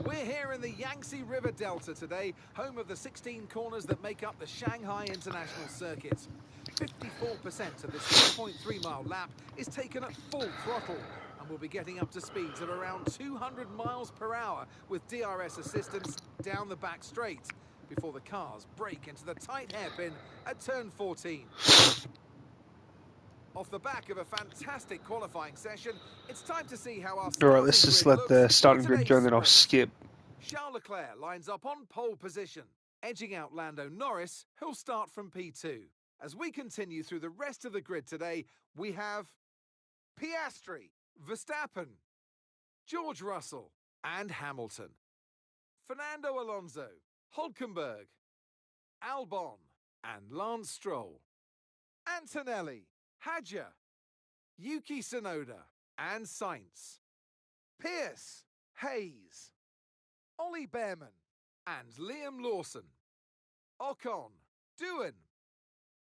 We're here in the Yangtze River Delta today, home of the 16 corners that make up the Shanghai International Circuit. 54% of this 3.3-mile lap is taken at full throttle, and we'll be getting up to speeds of around 200 miles per hour with DRS assistance down the back straight before the cars break into the tight hairpin at turn 14. Off the back of a fantastic qualifying session, it's time to see how our Alright, let's starting just grid let the looks starting for grid go today's and then I'll sprint. skip. Charles Leclerc lines up on pole position, edging out Lando Norris, who'll start from P2. As we continue through the rest of the grid today, we have Piastri, Verstappen, George Russell, and Hamilton. Fernando Alonso, Hülkenberg, Albon, and Lance Stroll. Antonelli, Hadjar, Yuki Tsunoda, and Sainz. Pierce, Hayes, Ollie Behrman, and Liam Lawson. Ocon, Doohan,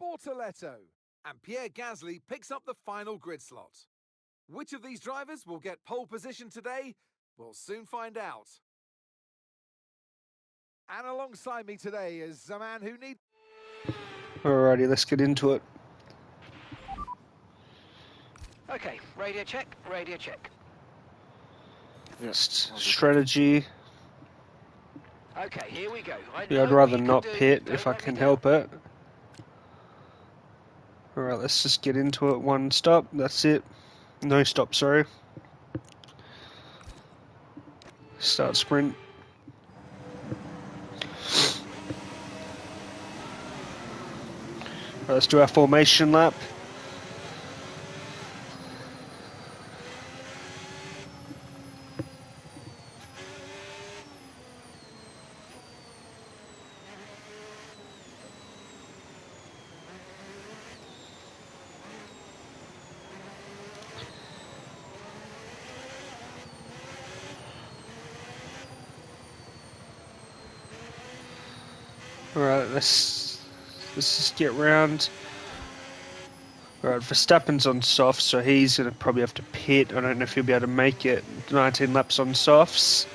Bortoletto, and Pierre Gasly picks up the final grid slot. Which of these drivers will get pole position today? We'll soon find out. And alongside me today is a man who needs... Alrighty, let's get into it. Okay, radio check, radio check. Strategy. Okay, here we go. Yeah, I'd rather not pit if I can help it. Alright, let's just get into it. One stop, that's it. No stop, sorry. Start sprint. Right, let's do our formation lap. Alright, let's just get round. Alright, Verstappen's on softs, so he's going to probably have to pit. I don't know if he'll be able to make it. 19 laps on softs.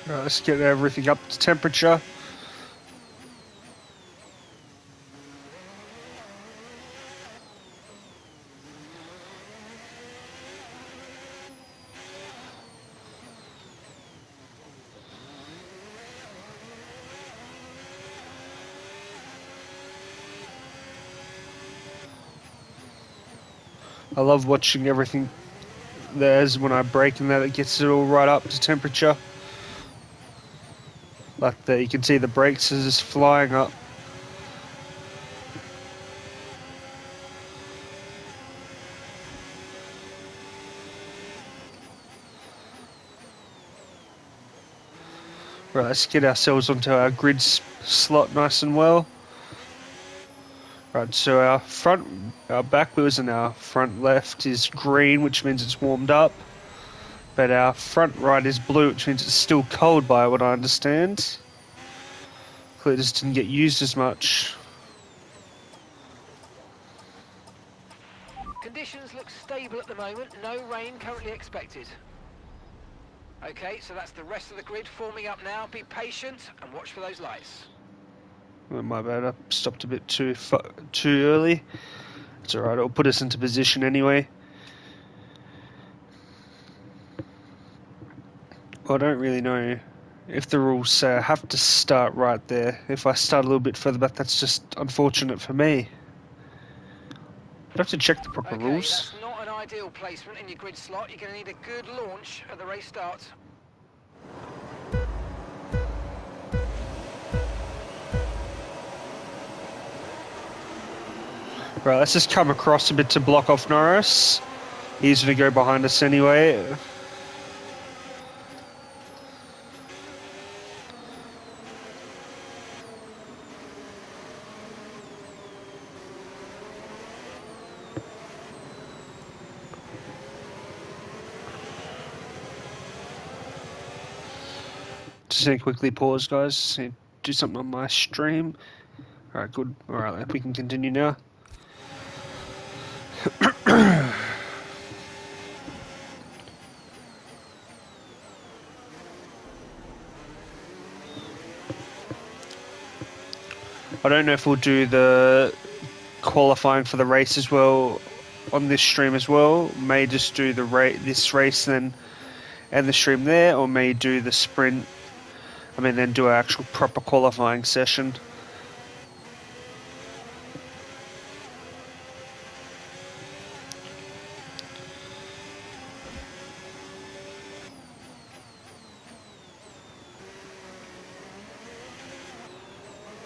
Alright, let's get everything up to temperature. I love watching everything there's when I brake and that it gets it all right up to temperature. Like there, you can see the brakes is just flying up. Right, let's get ourselves onto our grid slot nice and well. Right, so our back wheels and our front left is green, which means it's warmed up. But our front right is blue, which means it's still cold by what I understand. Clearly just didn't get used as much. Conditions look stable at the moment. No rain currently expected. Okay, so that's the rest of the grid forming up now. Be patient and watch for those lights. Oh, my bad, I stopped a bit too early. It's alright, it'll put us into position anyway. I don't really know if the rules say I have to start right there. If I start a little bit further back, that's just unfortunate for me. I'd have to check the proper Okay, rules. that's not an ideal placement in your grid slot. You're going to need a good launch at the race start. Right, let's just come across a bit to block off Norris. He's going to go behind us anyway. Just going to quickly pause, guys. Do something on my stream. Alright, good. Alright, we can continue now. I don't know if we'll do the qualifying for the race as well on this stream as well. May just do the this race then and the stream there, or may do the sprint. I mean, then do our actual proper qualifying session.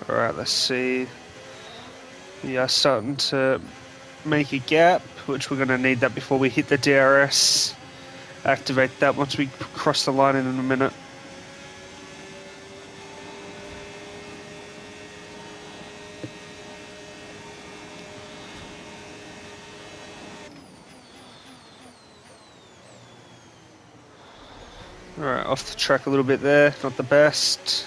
Alright, let's see. We are starting to make a gap, which we're going to need that before we hit the DRS. Activate that once we cross the line in a minute. Alright, off the track a little bit there, not the best.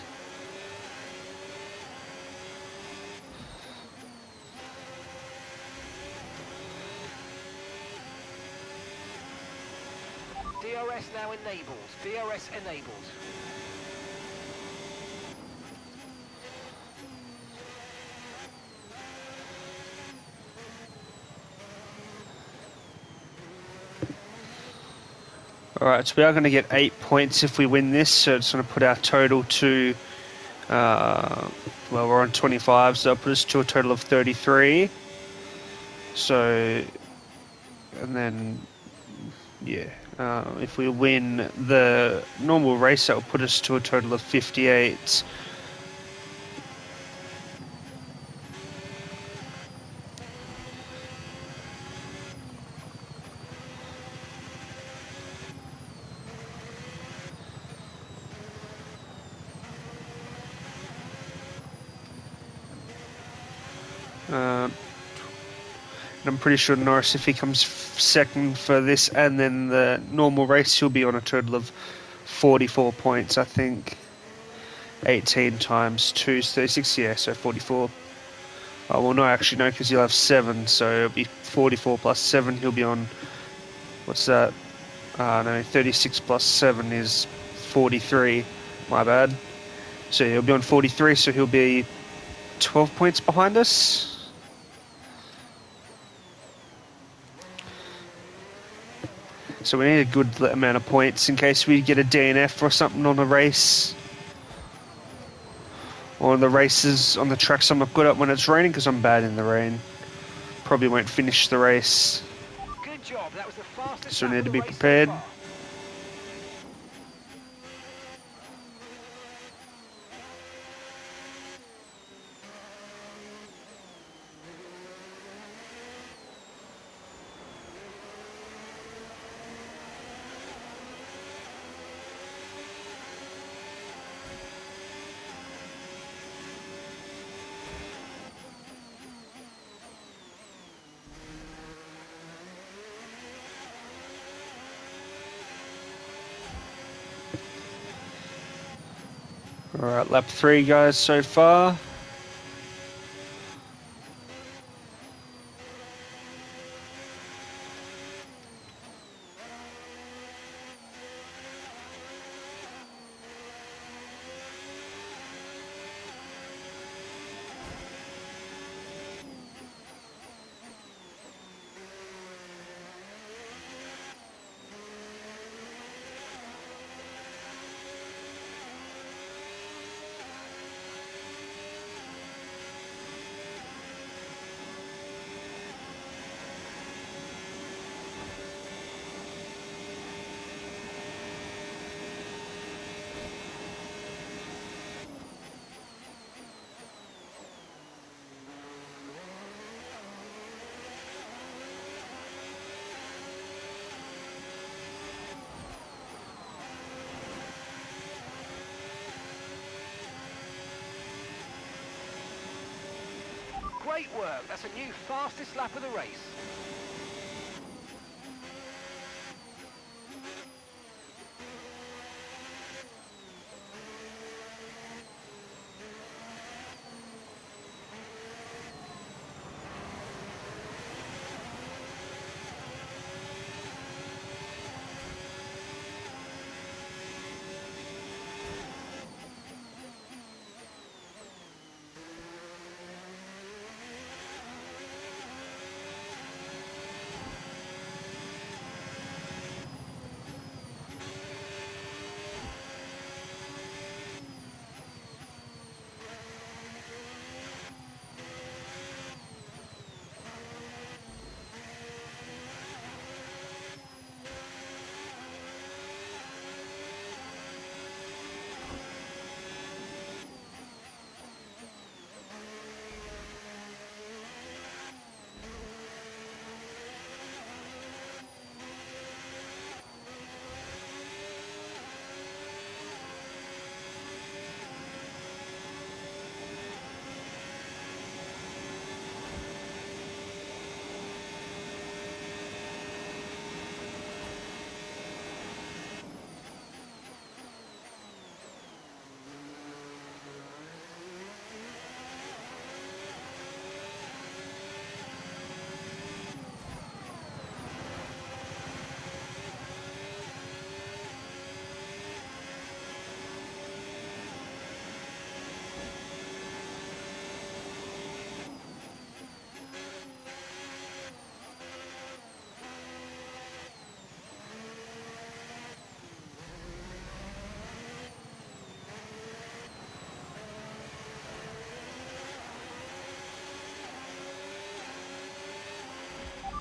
DRS now enabled. DRS enabled. Alright, so we are going to get 8 points if we win this, so it's going to put our total to, well, we're on 25, so that'll put us to a total of 33. So, and then, yeah, if we win the normal race, that will put us to a total of 58. And I'm pretty sure Norris, if he comes second for this and then the normal race, he'll be on a total of 44 points, I think. 18 times 2 is 36, yeah, so 44. Oh, well, no, actually, no, because he'll have 7, so it'll be 44 plus 7. He'll be on, what's that? No, 36 plus 7 is 43. My bad. So he'll be on 43, so he'll be 12 points behind us. So we need a good amount of points in case we get a DNF or something on a race. Or the races on the tracks I'm not good at when it's raining, because I'm bad in the rain. Probably won't finish the race. Good job. That was the fastest So we lap need of to the be race so prepared. far. Alright, lap 3 guys so far. Great work. That's a new fastest lap of the race.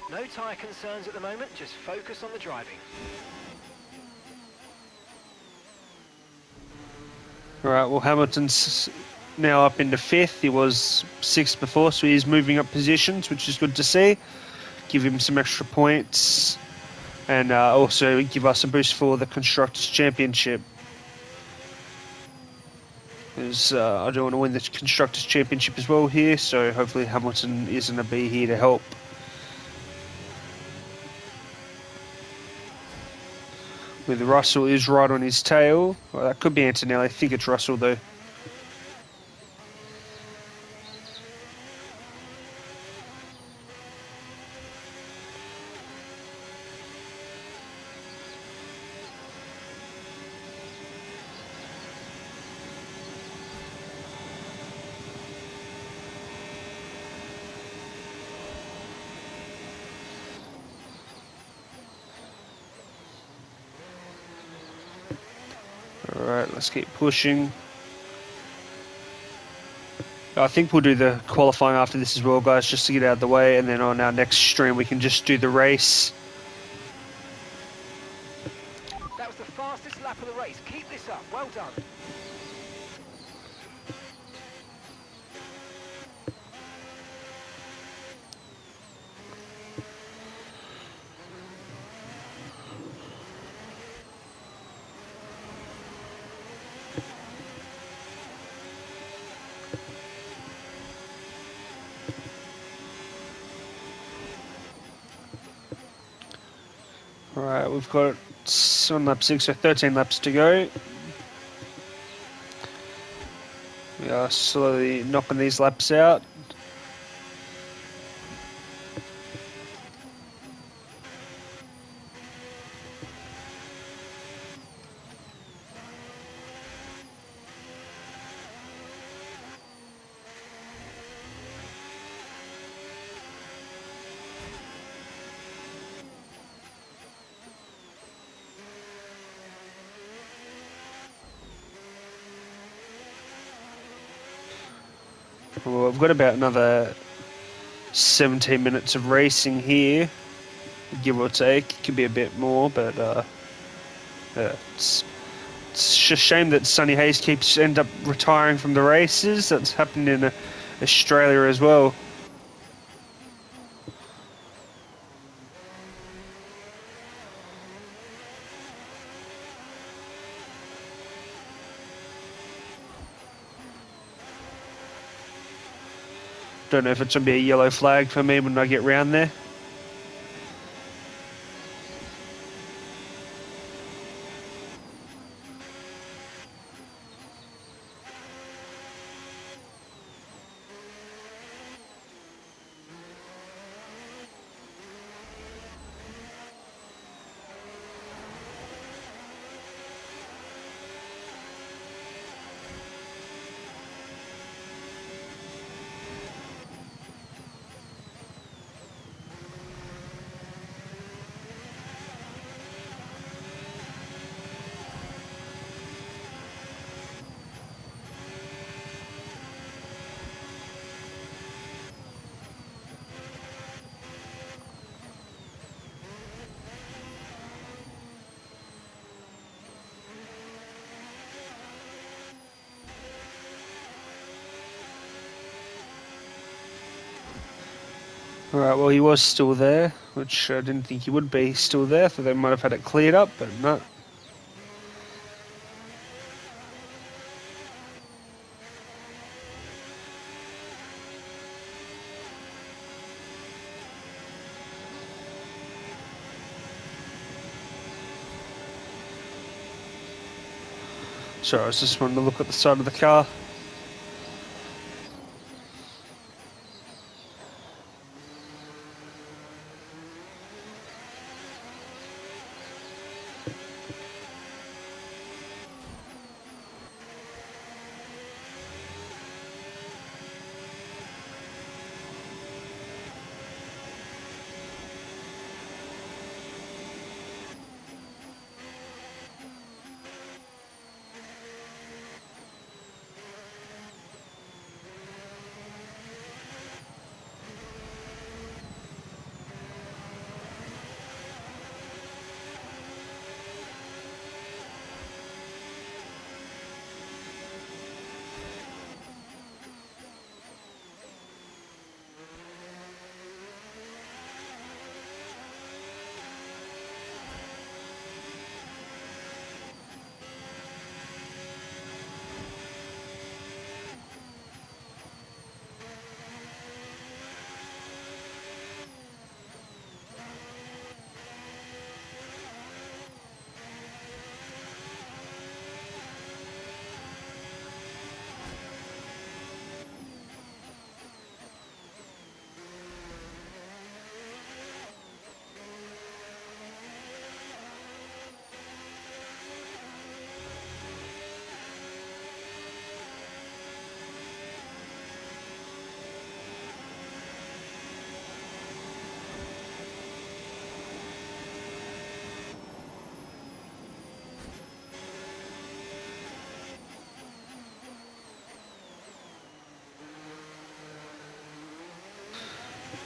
No tyre concerns at the moment, just focus on the driving. Alright, well Hamilton's now up into 5th. He was 6th before, so he's moving up positions, which is good to see. Give him some extra points, and also give us a boost for the Constructors' Championship. Because I do want to win the Constructors' Championship as well here, so hopefully Hamilton is going to be here to help. With Russell is right on his tail. Well, that could be Antonelli. I think it's Russell though. Alright, let's keep pushing. I think we'll do the qualifying after this as well, guys, just to get out of the way, and then on our next stream we can just do the race. That was the fastest lap of the race. Keep this up. Well done. Alright, we've got on lap 6, so 13 laps to go. Slowly knocking these laps out. Well, I've got about another 17 minutes of racing here, give or take. It could be a bit more, but it's just a shame that Sonny Hayes keeps end up retiring from the races. That's happened in Australia as well. Don't know if it's going to be a yellow flag for me when I get round there. Alright, well, he was still there, which I didn't think he would be still there. I thought they might have had it cleared up, but no. Sorry, I was just wanting to look at the side of the car.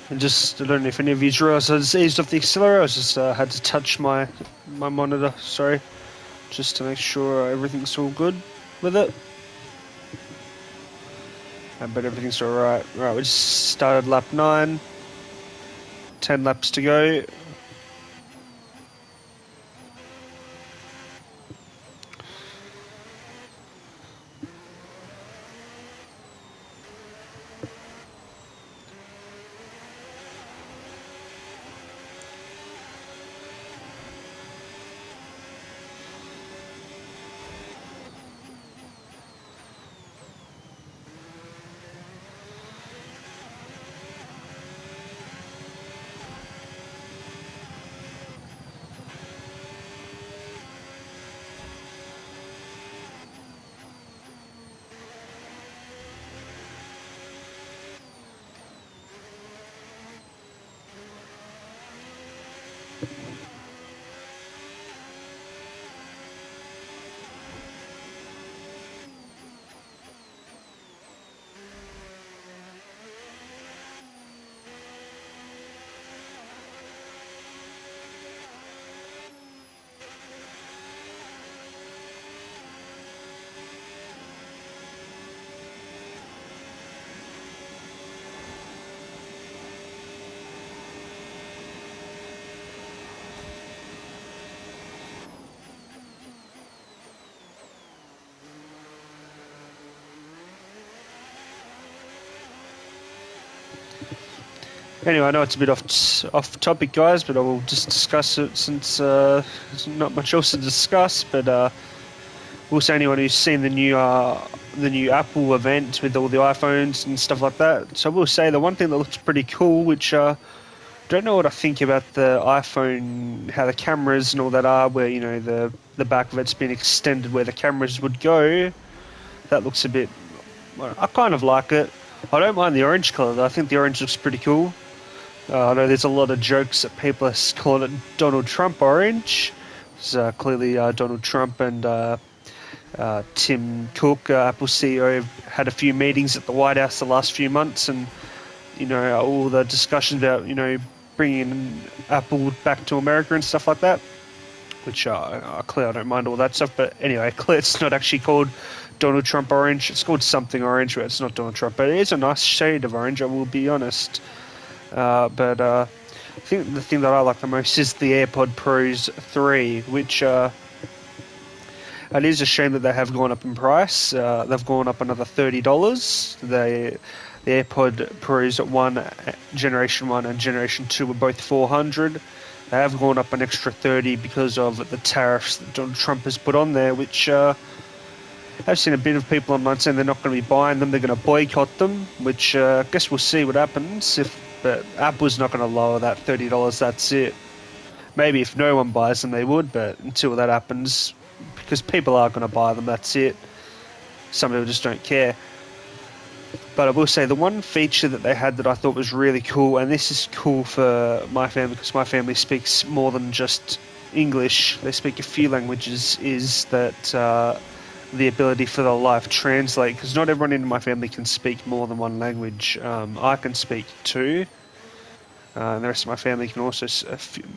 I don't know if any of you realised I just eased off the accelerator. I just had to touch my monitor, sorry, just to make sure everything's all good with it. But everything's alright. Right, we just started lap 9. 10 laps to go. Anyway, I know it's a bit off topic, guys, but I will just discuss it since there's not much else to discuss. But also, anyone who's seen the new Apple event with all the iPhones and stuff like that. So I will say the one thing that looks pretty cool, which don't know what I think about the iPhone, how the cameras and all that are, where the back of it's been extended where the cameras would go. That looks a bit. Well, I kind of like it. I don't mind the orange colour though. I think the orange looks pretty cool. I know there's a lot of jokes that people are calling it Donald Trump orange. It's clearly Donald Trump and Tim Cook, Apple CEO, had a few meetings at the White House the last few months, and all the discussions about bringing Apple back to America and stuff like that. Which clearly I don't mind all that stuff, but anyway, clearly it's not actually called Donald Trump orange. It's called something orange, but it's not Donald Trump. But it is a nice shade of orange, I will be honest. But I think the thing that I like the most is the AirPod Pros 3, which it is a shame that they have gone up in price. They've gone up another $30. The AirPod Pros 1, Generation 1 and Generation 2 were both $400. They have gone up an extra $30 because of the tariffs that Donald Trump has put on there, which I've seen a bit of people online saying they're not going to be buying them, they're going to boycott them, which I guess we'll see what happens. But Apple's not going to lower that $30, that's it. Maybe if no one buys them, they would, but until that happens, because people are going to buy them, that's it. Some people just don't care. But I will say the one feature that they had that I thought was really cool, and this is cool for my family because my family speaks more than just English, they speak a few languages, is that the ability for the live translate, because not everyone in my family can speak more than one language. I can speak two, and the rest of my family can also,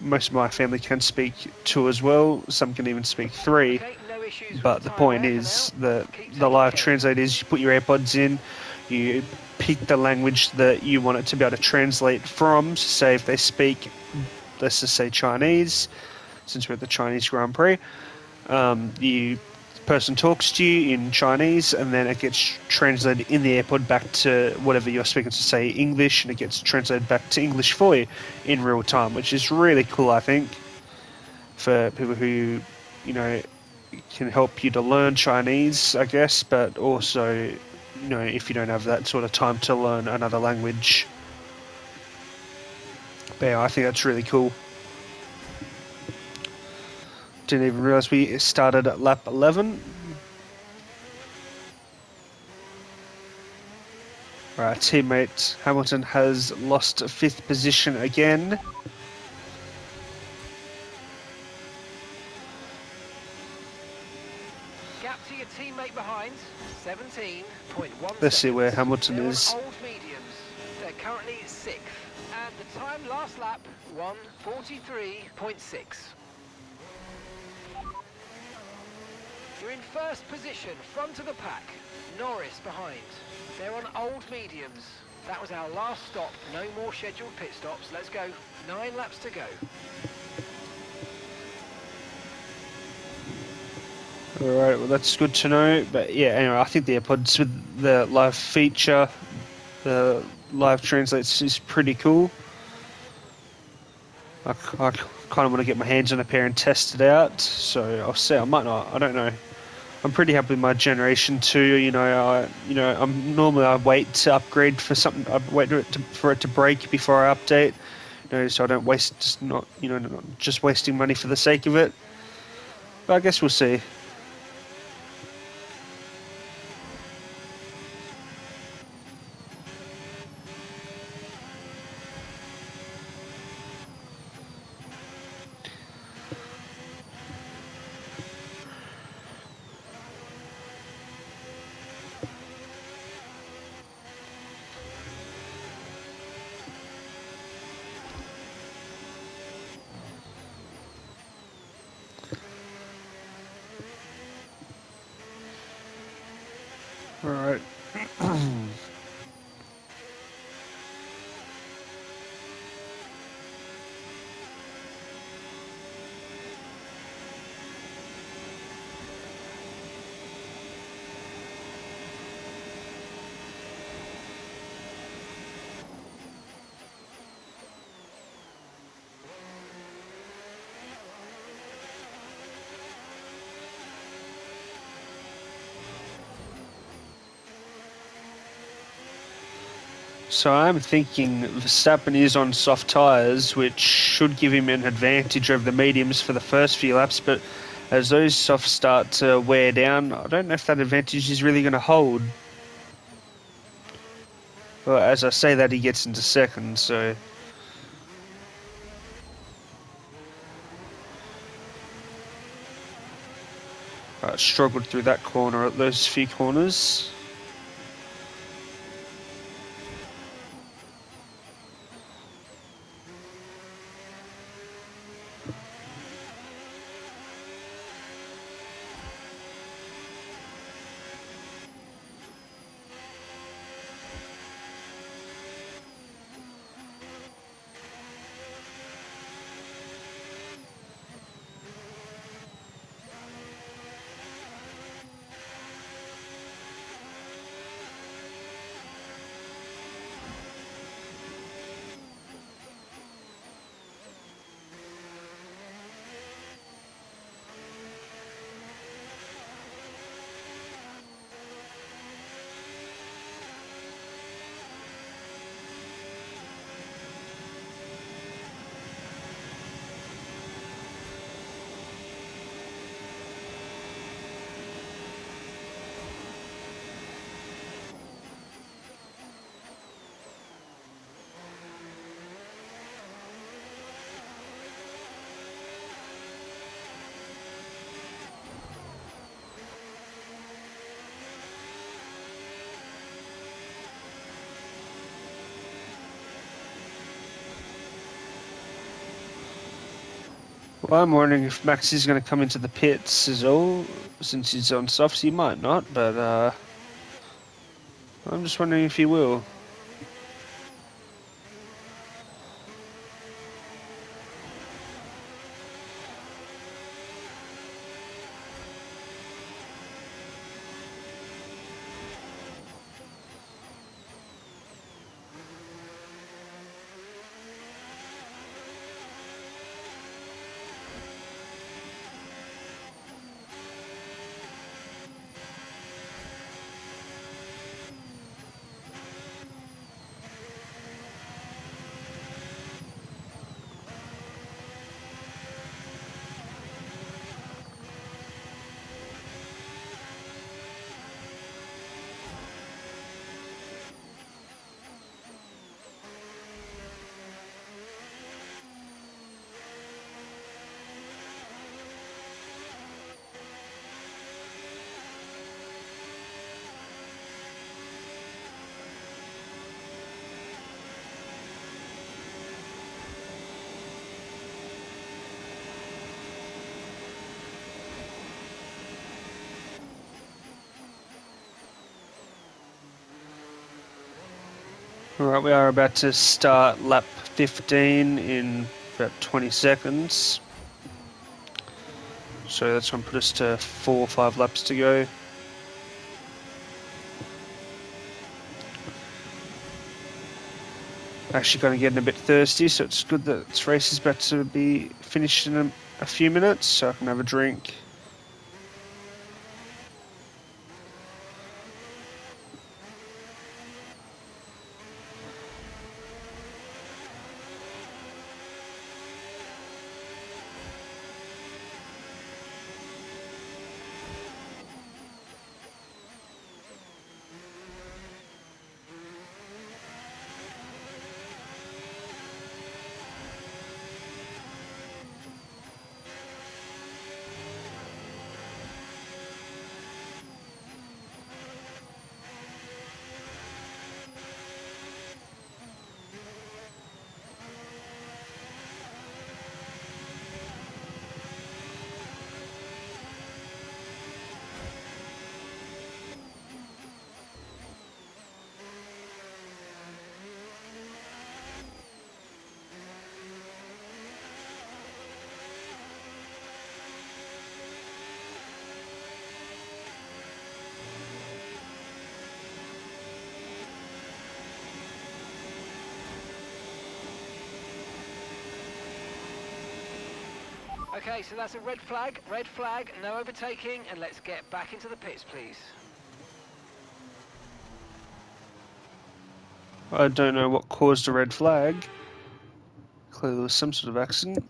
most of my family can speak two as well, some can even speak three. Okay, no issues But with the time point there for is now. that Keep the taking live care. translate is you put your AirPods in, you pick the language that you want it to be able to translate from. So say if they speak, let's just say Chinese, since we're at the Chinese Grand Prix, the person talks to you in Chinese and then it gets translated in the AirPod back to whatever you're speaking to, say English, and it gets translated back to English for you in real time, which is really cool, I think, for people who, can help you to learn Chinese, I guess, but also, if you don't have that sort of time to learn another language. But yeah, I think that's really cool. Didn't even realise we started at lap 11. Our teammate Hamilton has lost 5th position again. Gap to your teammate behind, 17.1 Let's see where seconds. Hamilton They're is. on old mediums. They're currently 6th. And the time last lap, 1:43.6. You're in first position, front of the pack. Norris behind. They're on old mediums. That was our last stop. No more scheduled pit stops. Let's go. 9 laps to go. Alright, well that's good to know. But yeah, anyway, I think the AirPods with the live feature, the live translates, is pretty cool. I kind of want to get my hands on a pair and test it out. So I'll see. I might not. I don't know. I'm pretty happy with my Generation 2. I'm normally I wait to upgrade for something. I wait for it to break before I update. So I don't waste not just wasting money for the sake of it. But I guess we'll see. So I'm thinking Verstappen is on soft tyres, which should give him an advantage over the mediums for the first few laps, but as those softs start to wear down, I don't know if that advantage is really going to hold. Well, as I say that, he gets into second, so... struggled through that corner at those few corners. Well, I'm wondering if Max is going to come into the pits as well, since he's on softs. He might not, but I'm just wondering if he will. Alright, we are about to start lap 15 in about 20 seconds. So that's going to put us to 4 or 5 laps to go. Actually kind of getting a bit thirsty, so it's good that this race is about to be finished in a few minutes, so I can have a drink. Okay, so that's a red flag, no overtaking, and let's get back into the pits, please. I don't know what caused a red flag. Clearly there was some sort of accident.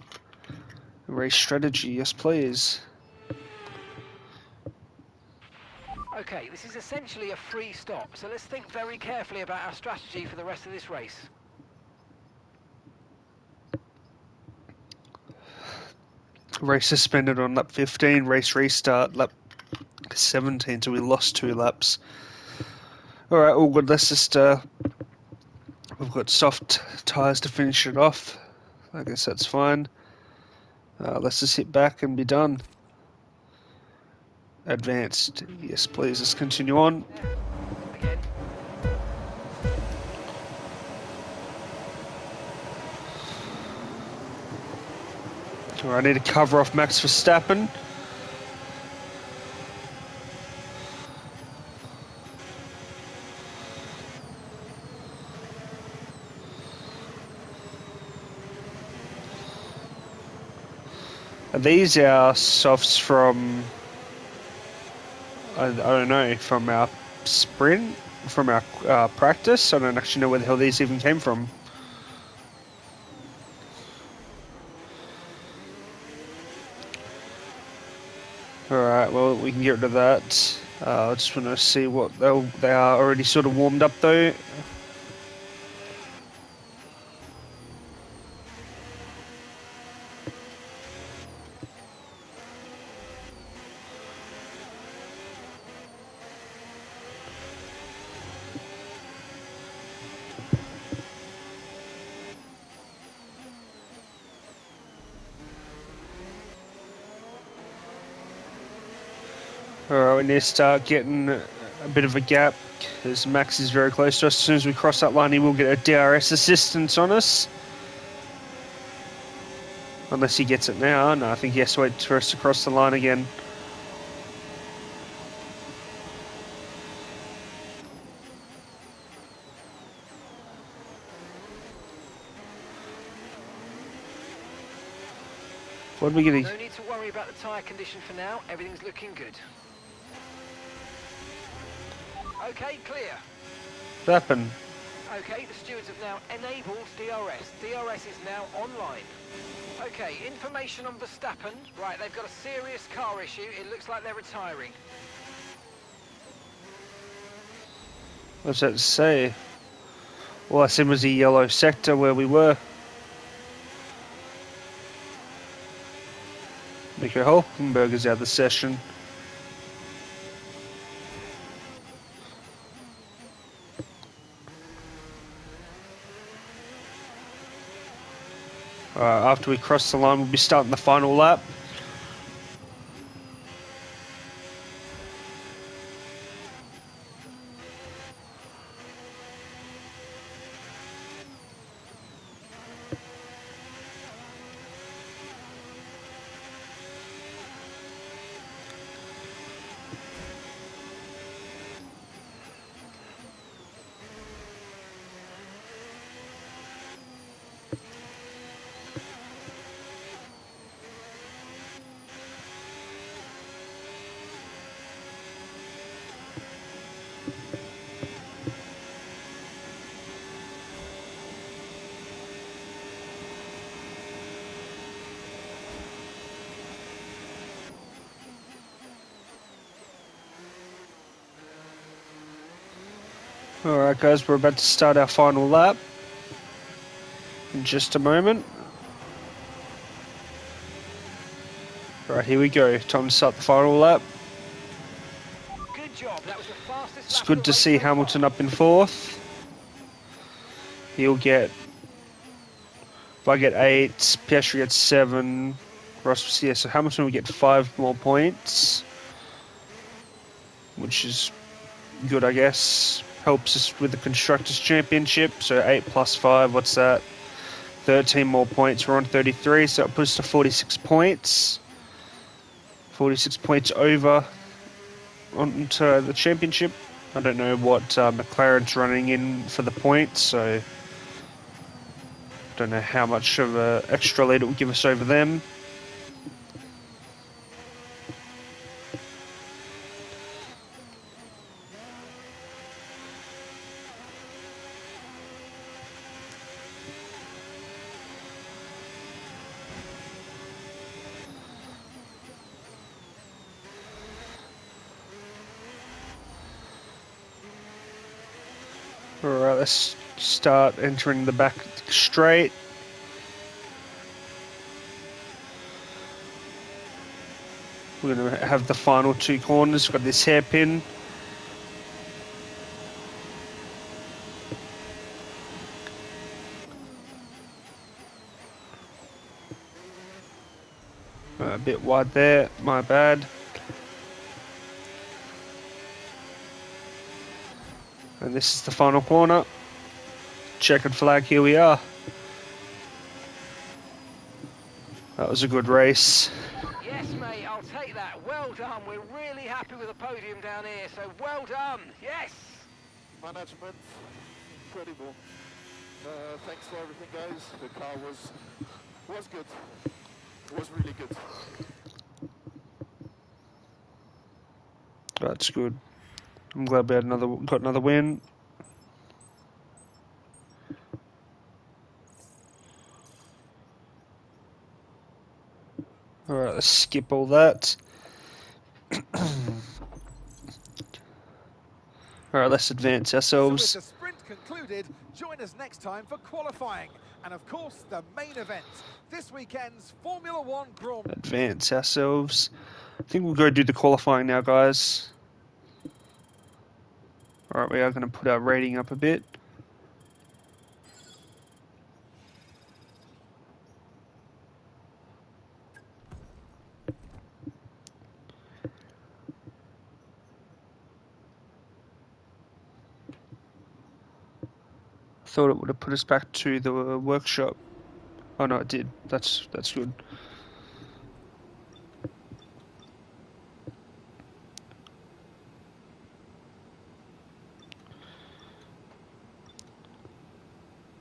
Race strategy, yes please. Okay, this is essentially a free stop, so let's think very carefully about our strategy for the rest of this race. Race suspended on lap 15, race restart lap 17, so we lost 2 laps. Alright, all good, let's just, we've got soft tyres to finish it off. I guess that's fine. Let's just hit back and be done. Advanced, yes please, let's continue on. Again. Alright, I need to cover off Max Verstappen. Are these our softs from, I don't know, from our sprint? From our practice? I don't actually know where the hell these even came from. Alright, well, we can get rid of that. I just want to see what they are already sort of warmed up though. Alright, we need to start getting a bit of a gap because Max is very close to us. As soon as we cross that line, he will get a DRS assistance on us. Unless he gets it now. No, I think he has to wait for us to cross the line again. What are we getting? No need to worry about the tyre condition for now, everything's looking good. Okay, clear. What happened? Okay, the stewards have now enabled DRS. DRS is now online. Okay, information on Verstappen. Right, they've got a serious car issue. It looks like they're retiring. What's that to say? All I seen was the yellow sector where we were. Nico Hulkenberg is out of the session. After we cross the line, we'll be starting the final lap. Alright guys, we're about to start our final lap in just a moment. Alright, here we go. Time to start the final lap. Good job, that was the fastest It's lap good of to the see race so Hamilton far. up in 4th. He'll get, if I get 8, Piastri gets 7, Ross, yeah, so Hamilton will get 5 more points, which is good, I guess. Helps us with the Constructors' Championship, so 8 plus 5, what's that? 13 more points, we're on 33, so it puts us to 46 points. 46 points over onto the championship. I don't know what McLaren's running in for the points, so don't know how much of an extra lead it will give us over them. Alright, let's start entering the back straight. We're going to have the final 2 corners. We've got this hairpin. A bit wide there, my bad. And this is the final corner. Checkered flag, here we are. That was a good race. Yes, mate, I'll take that. Well done. We're really happy with the podium down here, so well done. Yes. Management, incredible. Thanks for everything, guys. The car was good. It was really good. That's good. I'm glad we had got another win. Alright, let's skip all that. Alright, let's advance So with ourselves. the sprint concluded, join us next time for qualifying. And of course, the main event, this weekend's Formula One Grand Prix. Advance ourselves. I think we'll go do the qualifying now, guys. Alright, we are going to put our rating up a bit. Thought it would have put us back to the workshop. Oh no, it did. That's good.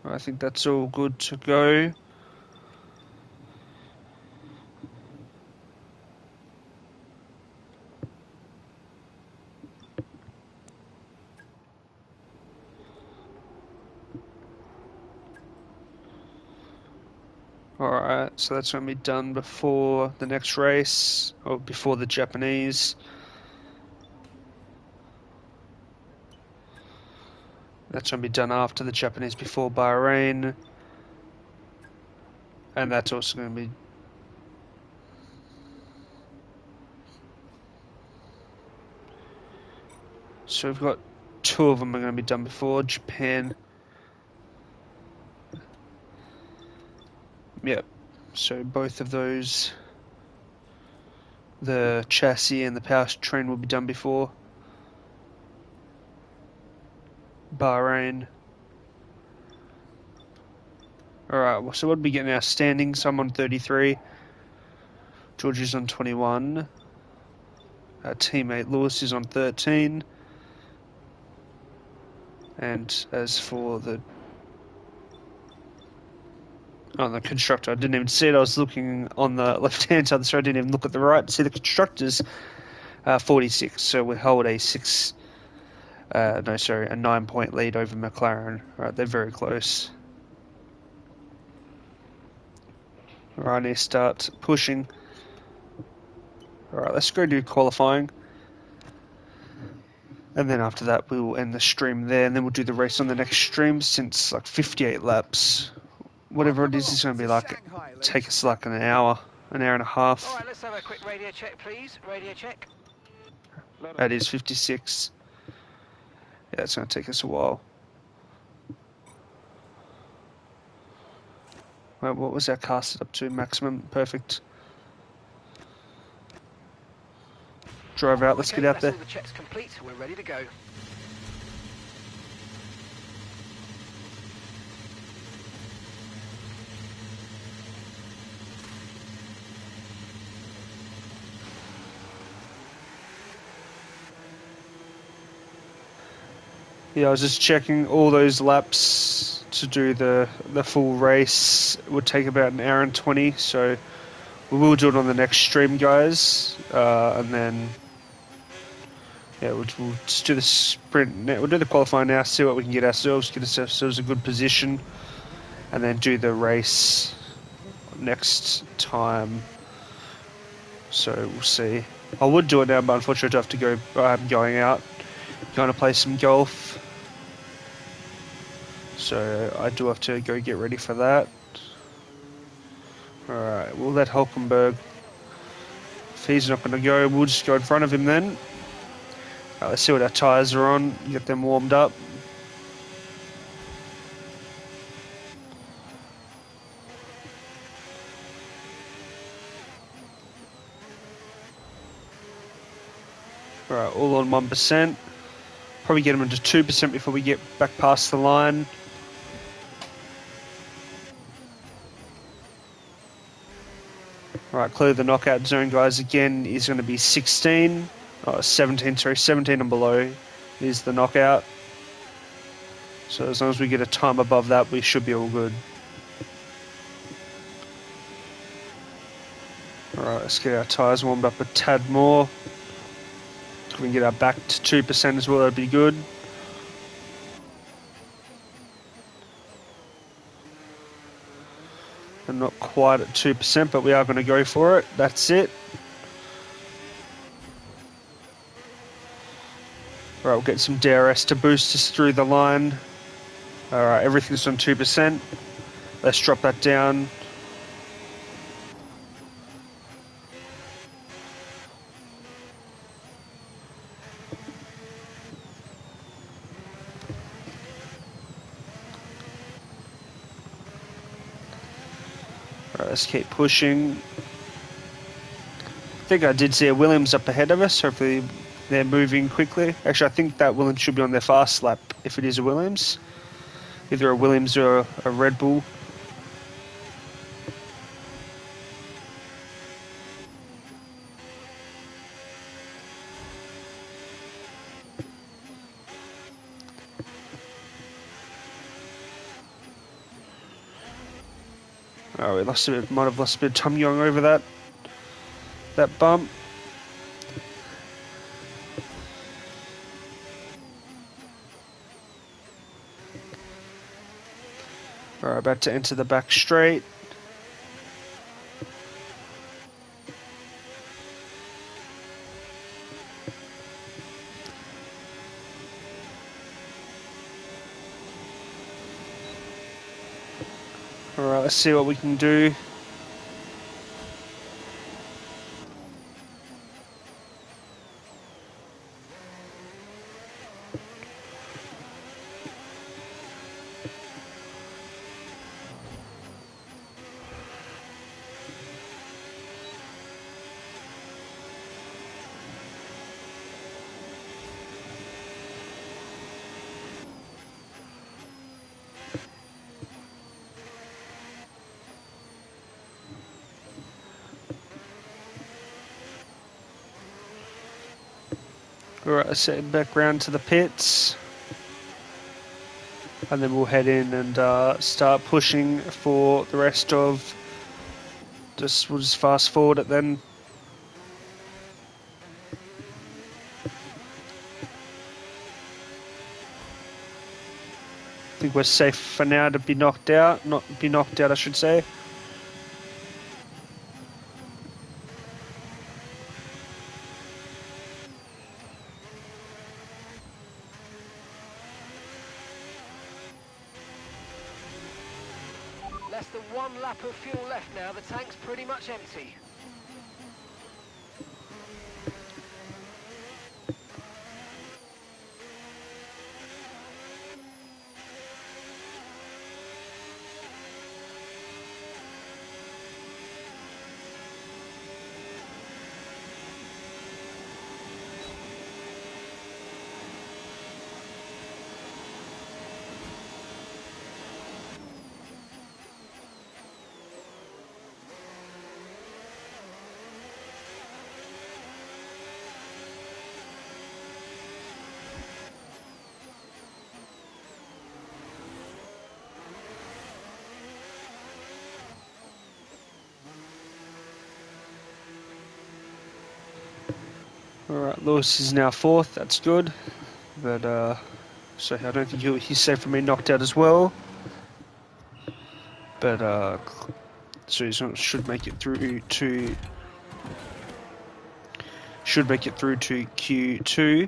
I think that's all good to go. Alright, so that's going to be done before the next race, or before the Japanese. That's going to be done after the Japanese, before Bahrain. And that's also going to be... So we've got 2 of them are going to be done before Japan. Yep, so both of those, the chassis and the powertrain will be done before Bahrain. Alright, well, so what are we getting our standings? I'm on 33. George is on 21. Our teammate Lewis is on 13. And as for the constructor, I didn't even see it. I was looking on the left-hand side, so I didn't even look at the right to see the constructors. 46, so we hold a 9-point lead over McLaren. Right, they're very close. Alright, I need to start pushing. Alright, let's go do qualifying. And then after that, we will end the stream there, and then we'll do the race on the next stream, since like 58 laps. Whatever it is, it's going to be like, take us like an hour and a half. All right, let's have a quick radio check, please. Radio check. That is 56. Yeah, it's going to take us a while. Wait, what was our car set up to? Maximum? Perfect. Drive out, let's get out there. All the checks complete. We're ready to go. Yeah, I was just checking all those laps to do the full race. It would take about an hour and 20, so we will do it on the next stream, guys. And then, yeah, we'll just do the sprint. We'll do the qualifying now, see what we can get ourselves a good position, and then do the race next time. So we'll see. I would do it now, but unfortunately I have to go. I'm going out, going to play some golf. So I do have to go get ready for that. Alright, we'll let Hulkenberg. If he's not going to go, we'll just go in front of him then. Alright, let's see what our tyres are on, get them warmed up. Alright, all on 1%. Probably get them into 2% before we get back past the line. Alright, clear the knockout zone, guys. Again, is going to be 16. Oh, 17, sorry, 17 and below is the knockout. So as long as we get a time above that, we should be all good. Alright, let's get our tyres warmed up a tad more. If we can get our back to 2% as well, that'd be good. And not quite at 2%, but we are going to go for it. That's it. Alright, we'll get some DRS to boost us through the line. Alright, everything's on 2%. Let's drop that down. Alright, let's keep pushing. I think I did see a Williams up ahead of us. Hopefully they're moving quickly. Actually, I think that Williams should be on their fast lap if it is a Williams. Either a Williams or a Red Bull. Oh, we lost a bit, might have lost a bit of time going over that bump. Alright, about to enter the back straight. Alright, let's see what we can do. Alright, let's head back round to the pits. And then we'll head in and start pushing for the rest of... We'll just fast forward it then. I think we're safe for now to be knocked out. Not be knocked out, I should say. Less than one lap of fuel left now. The tank's pretty much empty. Alright, Lewis is now fourth, that's good. But, so I don't think he's safe from being knocked out as well. But, so he should make it through to... Should make it through to Q2.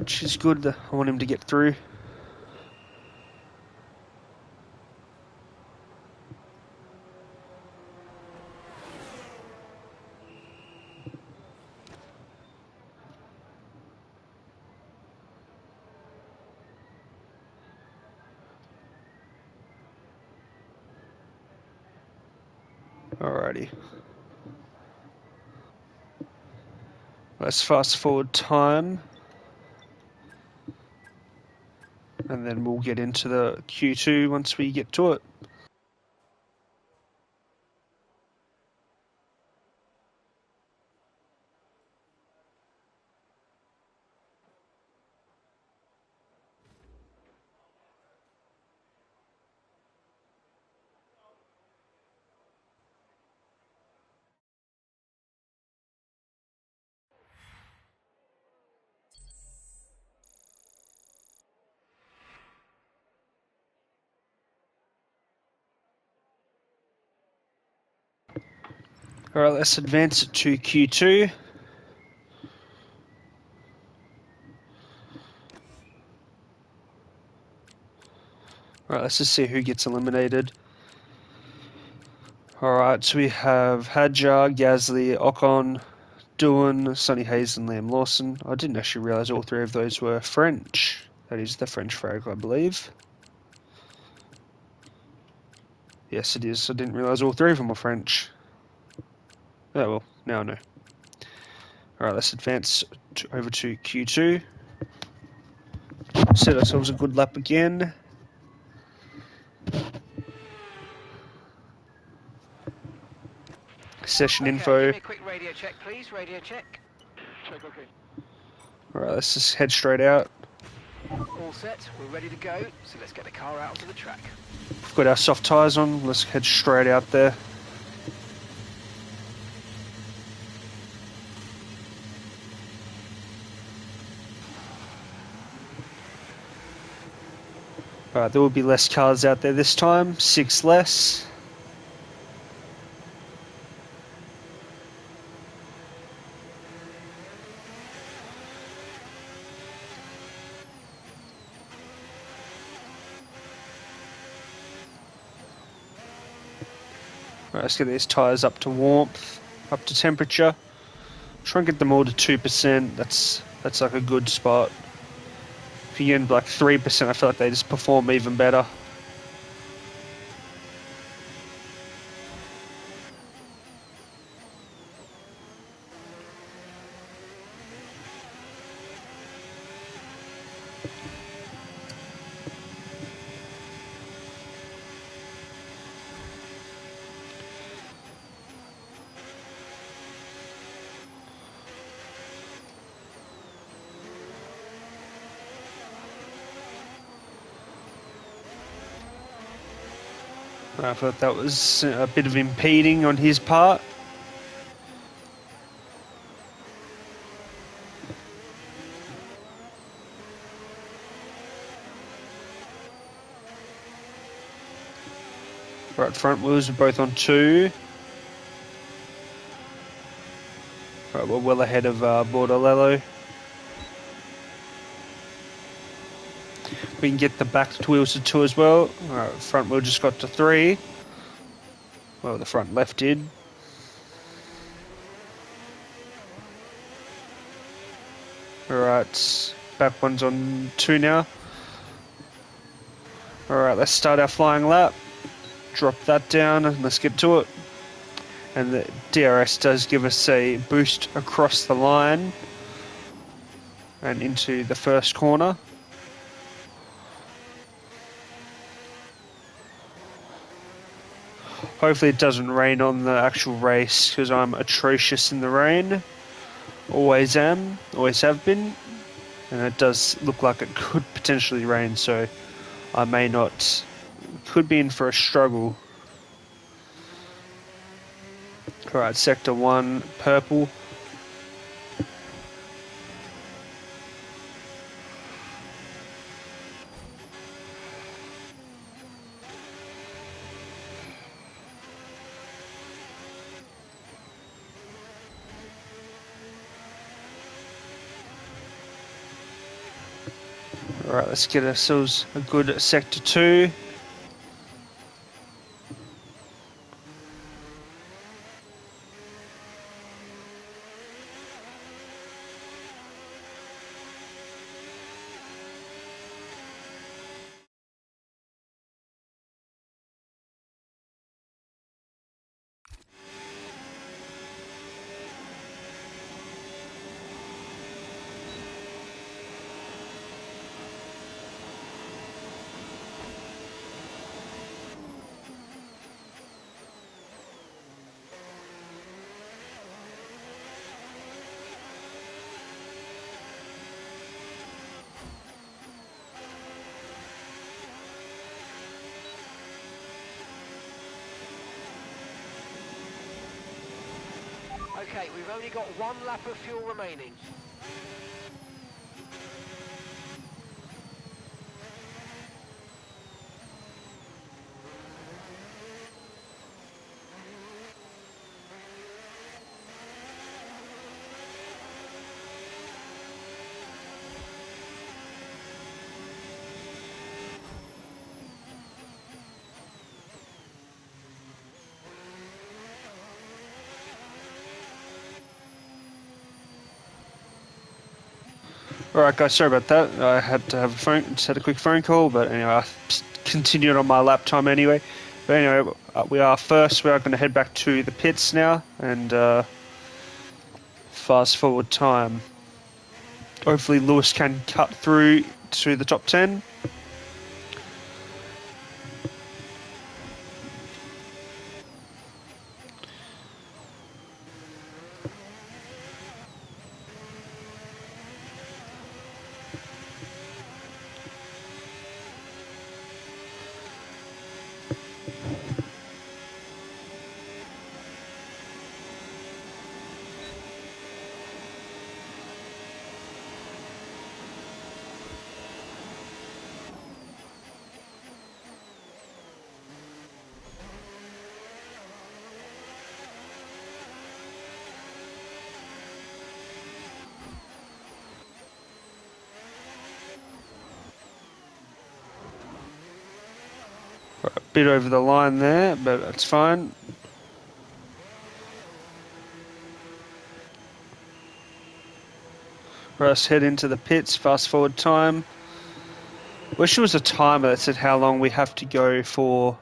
which is good. I want him to get through. Alrighty. Let's fast forward time. And then we'll get into the Q2 once we get to it. Alright, let's advance it to Q2. Alright, let's just see who gets eliminated. Alright, so we have Hadjar, Gasly, Ocon, Doohan, Sonny Hayes, and Liam Lawson. I didn't actually realise all three of those were French. That is the French flag, I believe. Yes, it is. I didn't realise all three of them were French. Oh well, now I know. Alright, let's advance over to Q2. Set ourselves a good lap again. Session info. Give me a quick radio check, please. Radio check. Check, okay. Alright, let's just head straight out. All set. We're ready to go. So let's get the car out onto the track. We've got our soft tyres on. Let's head straight out there. Alright, there will be less cars out there this time. 6 less. Alright, let's get these tyres up to warmth, up to temperature. Try and get them all to 2%. That's like a good spot. If you get like 3%, I feel like they just perform even better. I thought that was a bit of impeding on his part. Right, front wheels are both on 2. Right, we're well ahead of Bordello. We can get the back wheels to 2 as well. Alright, front wheel just got to 3. Well, the front left did. Alright, back one's on 2 now. Alright, let's start our flying lap. Drop that down and let's get to it. And the DRS does give us a boost across the line and into the first corner. Hopefully it doesn't rain on the actual race because I'm atrocious in the rain. Always am, always have been. And it does look like it could potentially rain, so I may not, could be in for a struggle. Alright, sector 1, purple. Alright, let's get ourselves a good sector 2. Okay, we've only got 1 lap of fuel remaining. Alright guys, sorry about that. I had to have just had a quick phone call, but anyway, I continued on my lap time anyway. But anyway, we are first. We are going to head back to the pits now, and fast forward time. Hopefully Lewis can cut through to the top 10. A bit over the line there, but that's fine. Let's head into the pits, fast forward time. Wish there was a timer that said how long we have to go for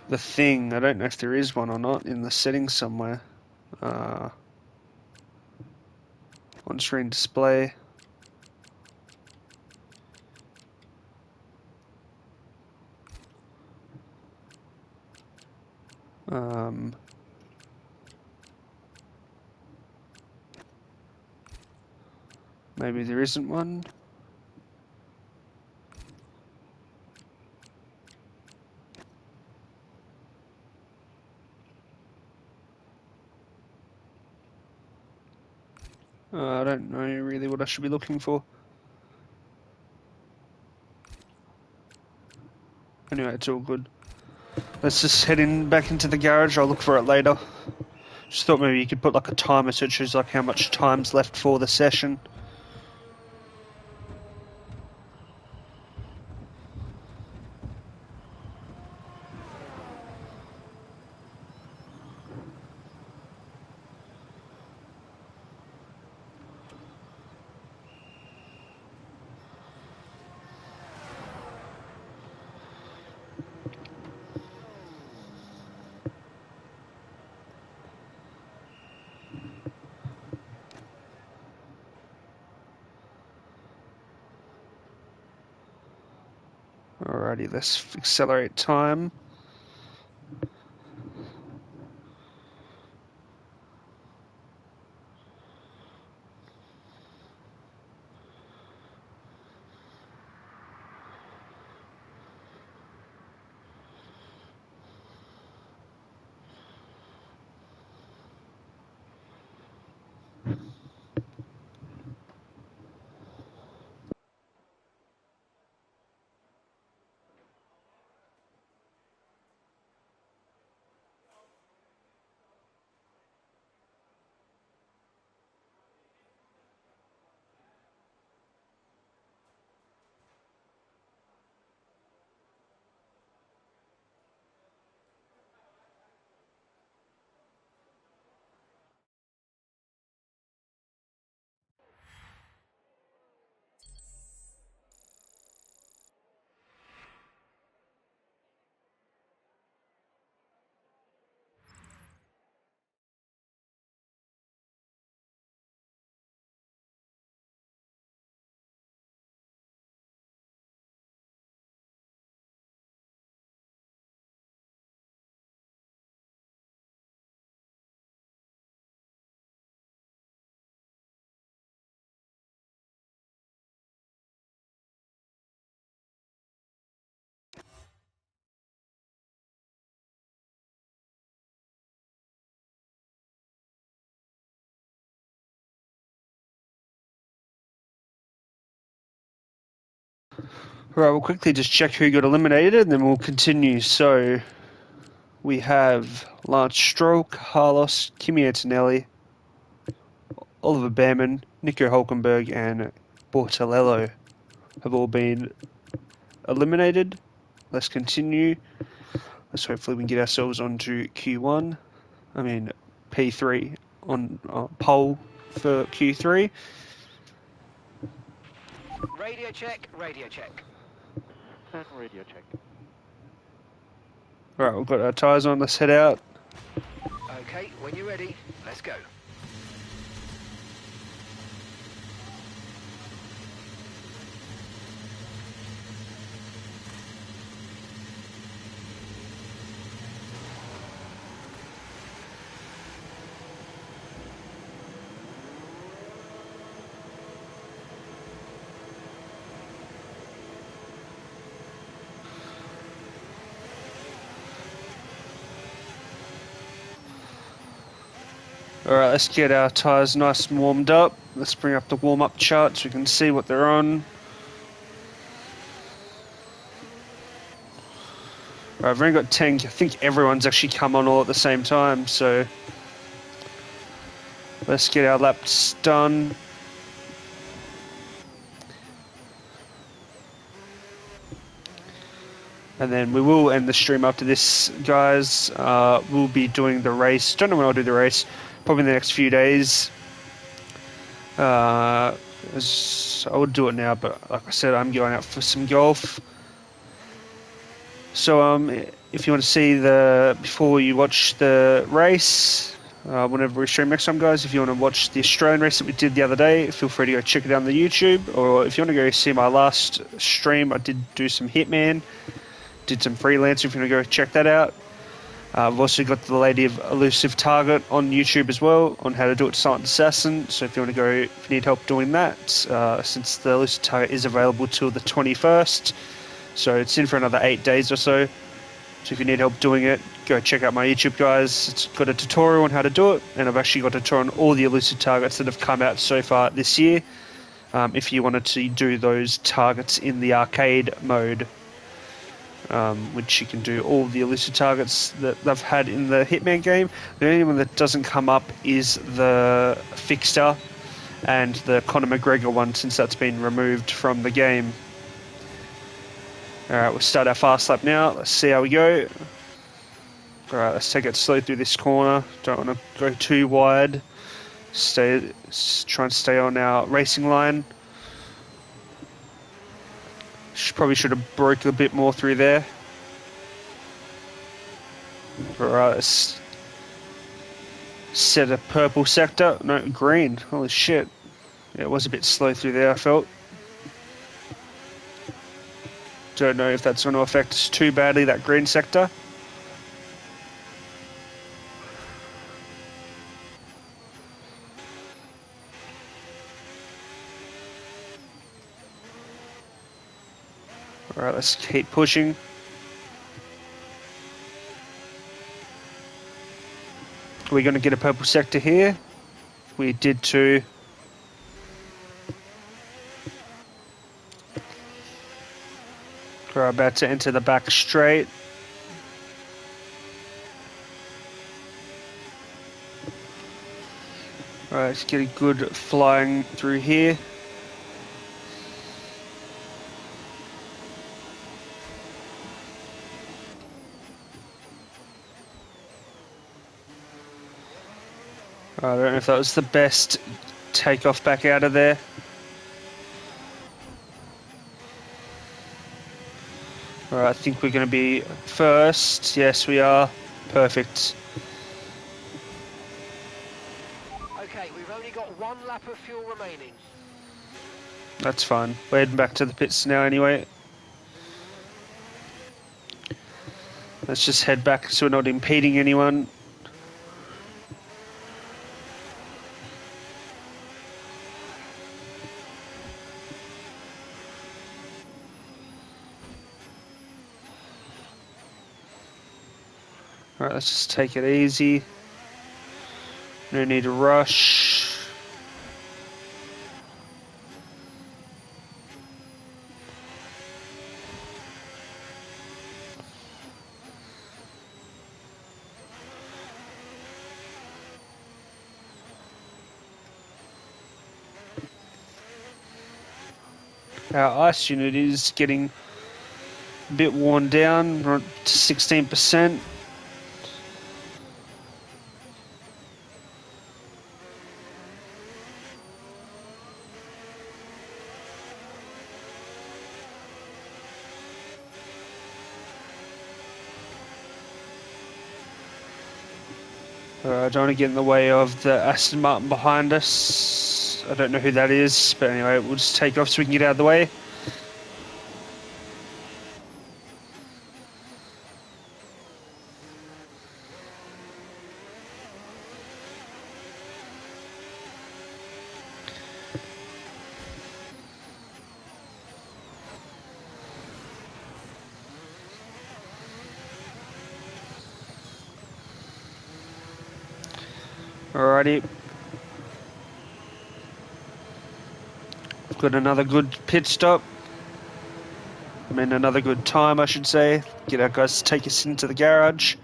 the thing. I don't know if there is one or not in the settings somewhere. On screen display. Maybe there isn't one. I don't know really what I should be looking for. Anyway, it's all good. Let's just head back into the garage. I'll look for it later. Just thought maybe you could put like a timer so it shows like how much time's left for the session. Alrighty, let's accelerate time. Right, we'll quickly just check who got eliminated and then we'll continue. So we have Lance Stroll, Carlos, Kimi Antonelli, Oliver Behrman, Nico Hulkenberg, and Bortolello have all been eliminated. Let's continue. Let's hopefully we can get ourselves onto Q1. I mean P3 on pole for Q3. Radio check, radio check. And radio check. Right, we've got our tyres on. Let's head out. Okay, when you're ready, let's go. Alright, let's get our tyres nice and warmed up. Let's bring up the warm-up chart so we can see what they're on. Right, I've only got 10. I think everyone's actually come on all at the same time, so let's get our laps done. And then we will end the stream after this, guys. We'll be doing the race. Don't know when I'll do the race. Probably in the next few days. I would do it now, but like I said, I'm going out for some golf. So if you want to see before you watch the race, whenever we stream next time, guys, if you want to watch the Australian race that we did the other day, feel free to go check it out on the YouTube. Or if you want to go see my last stream, I did do some Hitman. Did some freelancing if you want to go check that out. I've also got the Lady of Elusive Target on YouTube as well on how to do it to Silent Assassin. So if you want to go, if you need help doing that, since the Elusive Target is available till the 21st, so it's in for another 8 days or so. So if you need help doing it, go check out my YouTube, guys. It's got a tutorial on how to do it, and I've actually got a tutorial on all the Elusive Targets that have come out so far this year. If you wanted to do those targets in the arcade mode. Which you can do all the elusive targets that they've had in the Hitman game. The only one that doesn't come up is the Fixer and the Conor McGregor one, since that's been removed from the game. Alright, we'll start our fast lap now. Let's see how we go. Alright, let's take it slow through this corner. Don't want to go too wide. Try and stay on our racing line. Probably should have broke a bit more through there. Alright, let's set a purple sector. No, green. Holy shit. Yeah, it was a bit slow through there, I felt. Don't know if that's going to affect us too badly, that green sector. Alright, let's keep pushing. Are we going to get a purple sector here? We did too. We're about to enter the back straight. Alright, let's get a good flying through here. I don't know if that was the best takeoff back out of there. Alright, I think we're going to be first. Yes, we are. Perfect. Okay, we've only got 1 lap of fuel remaining. That's fine. We're heading back to the pits now anyway. Let's just head back so we're not impeding anyone. Alright, let's just take it easy. No need to rush. Our ice unit is getting a bit worn down, we're at 16%. I don't want to get in the way of the Aston Martin behind us. I don't know who that is, but anyway, we'll just take off so we can get out of the way. Alrighty. Got another good pit stop. I mean, another good time, I should say. Get our guys to take us into the garage.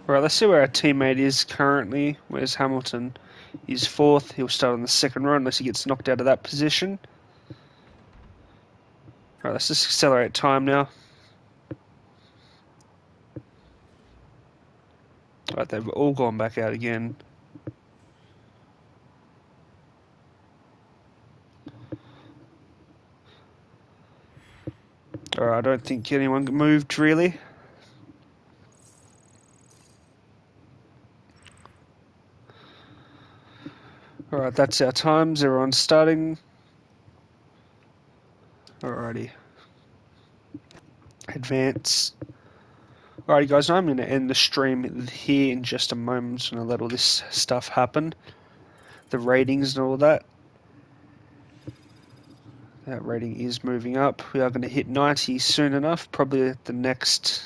Right, let's see where our teammate is currently. Where's Hamilton? He's fourth. He'll start on the second run unless he gets knocked out of that position. Right, let's just accelerate time now. Right, they've all gone back out again. Alright, I don't think anyone moved really. Alright, that's our times. Everyone's starting. Alrighty. Advance. Alrighty guys, I'm going to end the stream here in just a moment. I'm just going to let all this stuff happen. The ratings and all that. That rating is moving up. We are going to hit 90 soon enough. Probably at the next...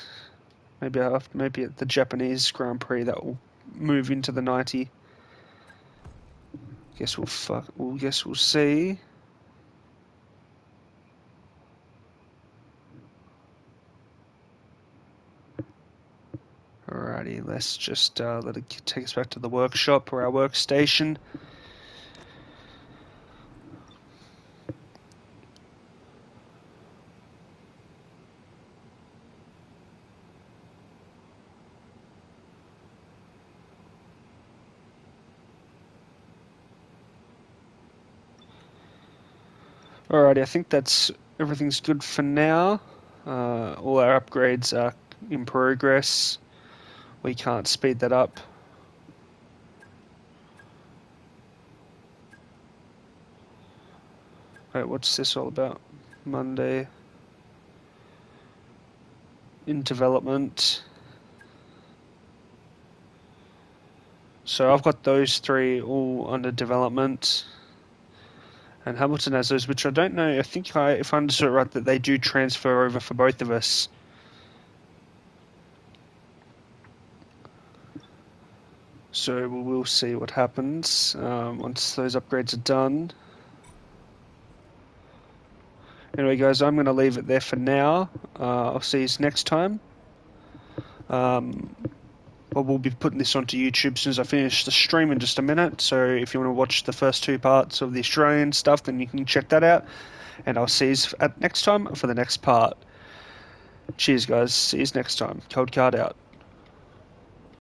Maybe at the Japanese Grand Prix that will move into the 90. Guess we'll see. Alrighty, let's just let it take us back to the workshop or our workstation. Alrighty, I think everything's good for now. All our upgrades are in progress. We can't speed that up. Wait, what's this all about? Monday. In development. So I've got those three all under development. And Hamilton has those, which I don't know. I think if I understood it right, that they do transfer over for both of us. So we'll see what happens once those upgrades are done. Anyway, guys, I'm going to leave it there for now. I'll see you next time. We'll be putting this onto YouTube as soon as I finish the stream in just a minute. So if you want to watch the first two parts of the Australian stuff, then you can check that out. And I'll see you at next time for the next part. Cheers, guys. See you next time. Cold Card out.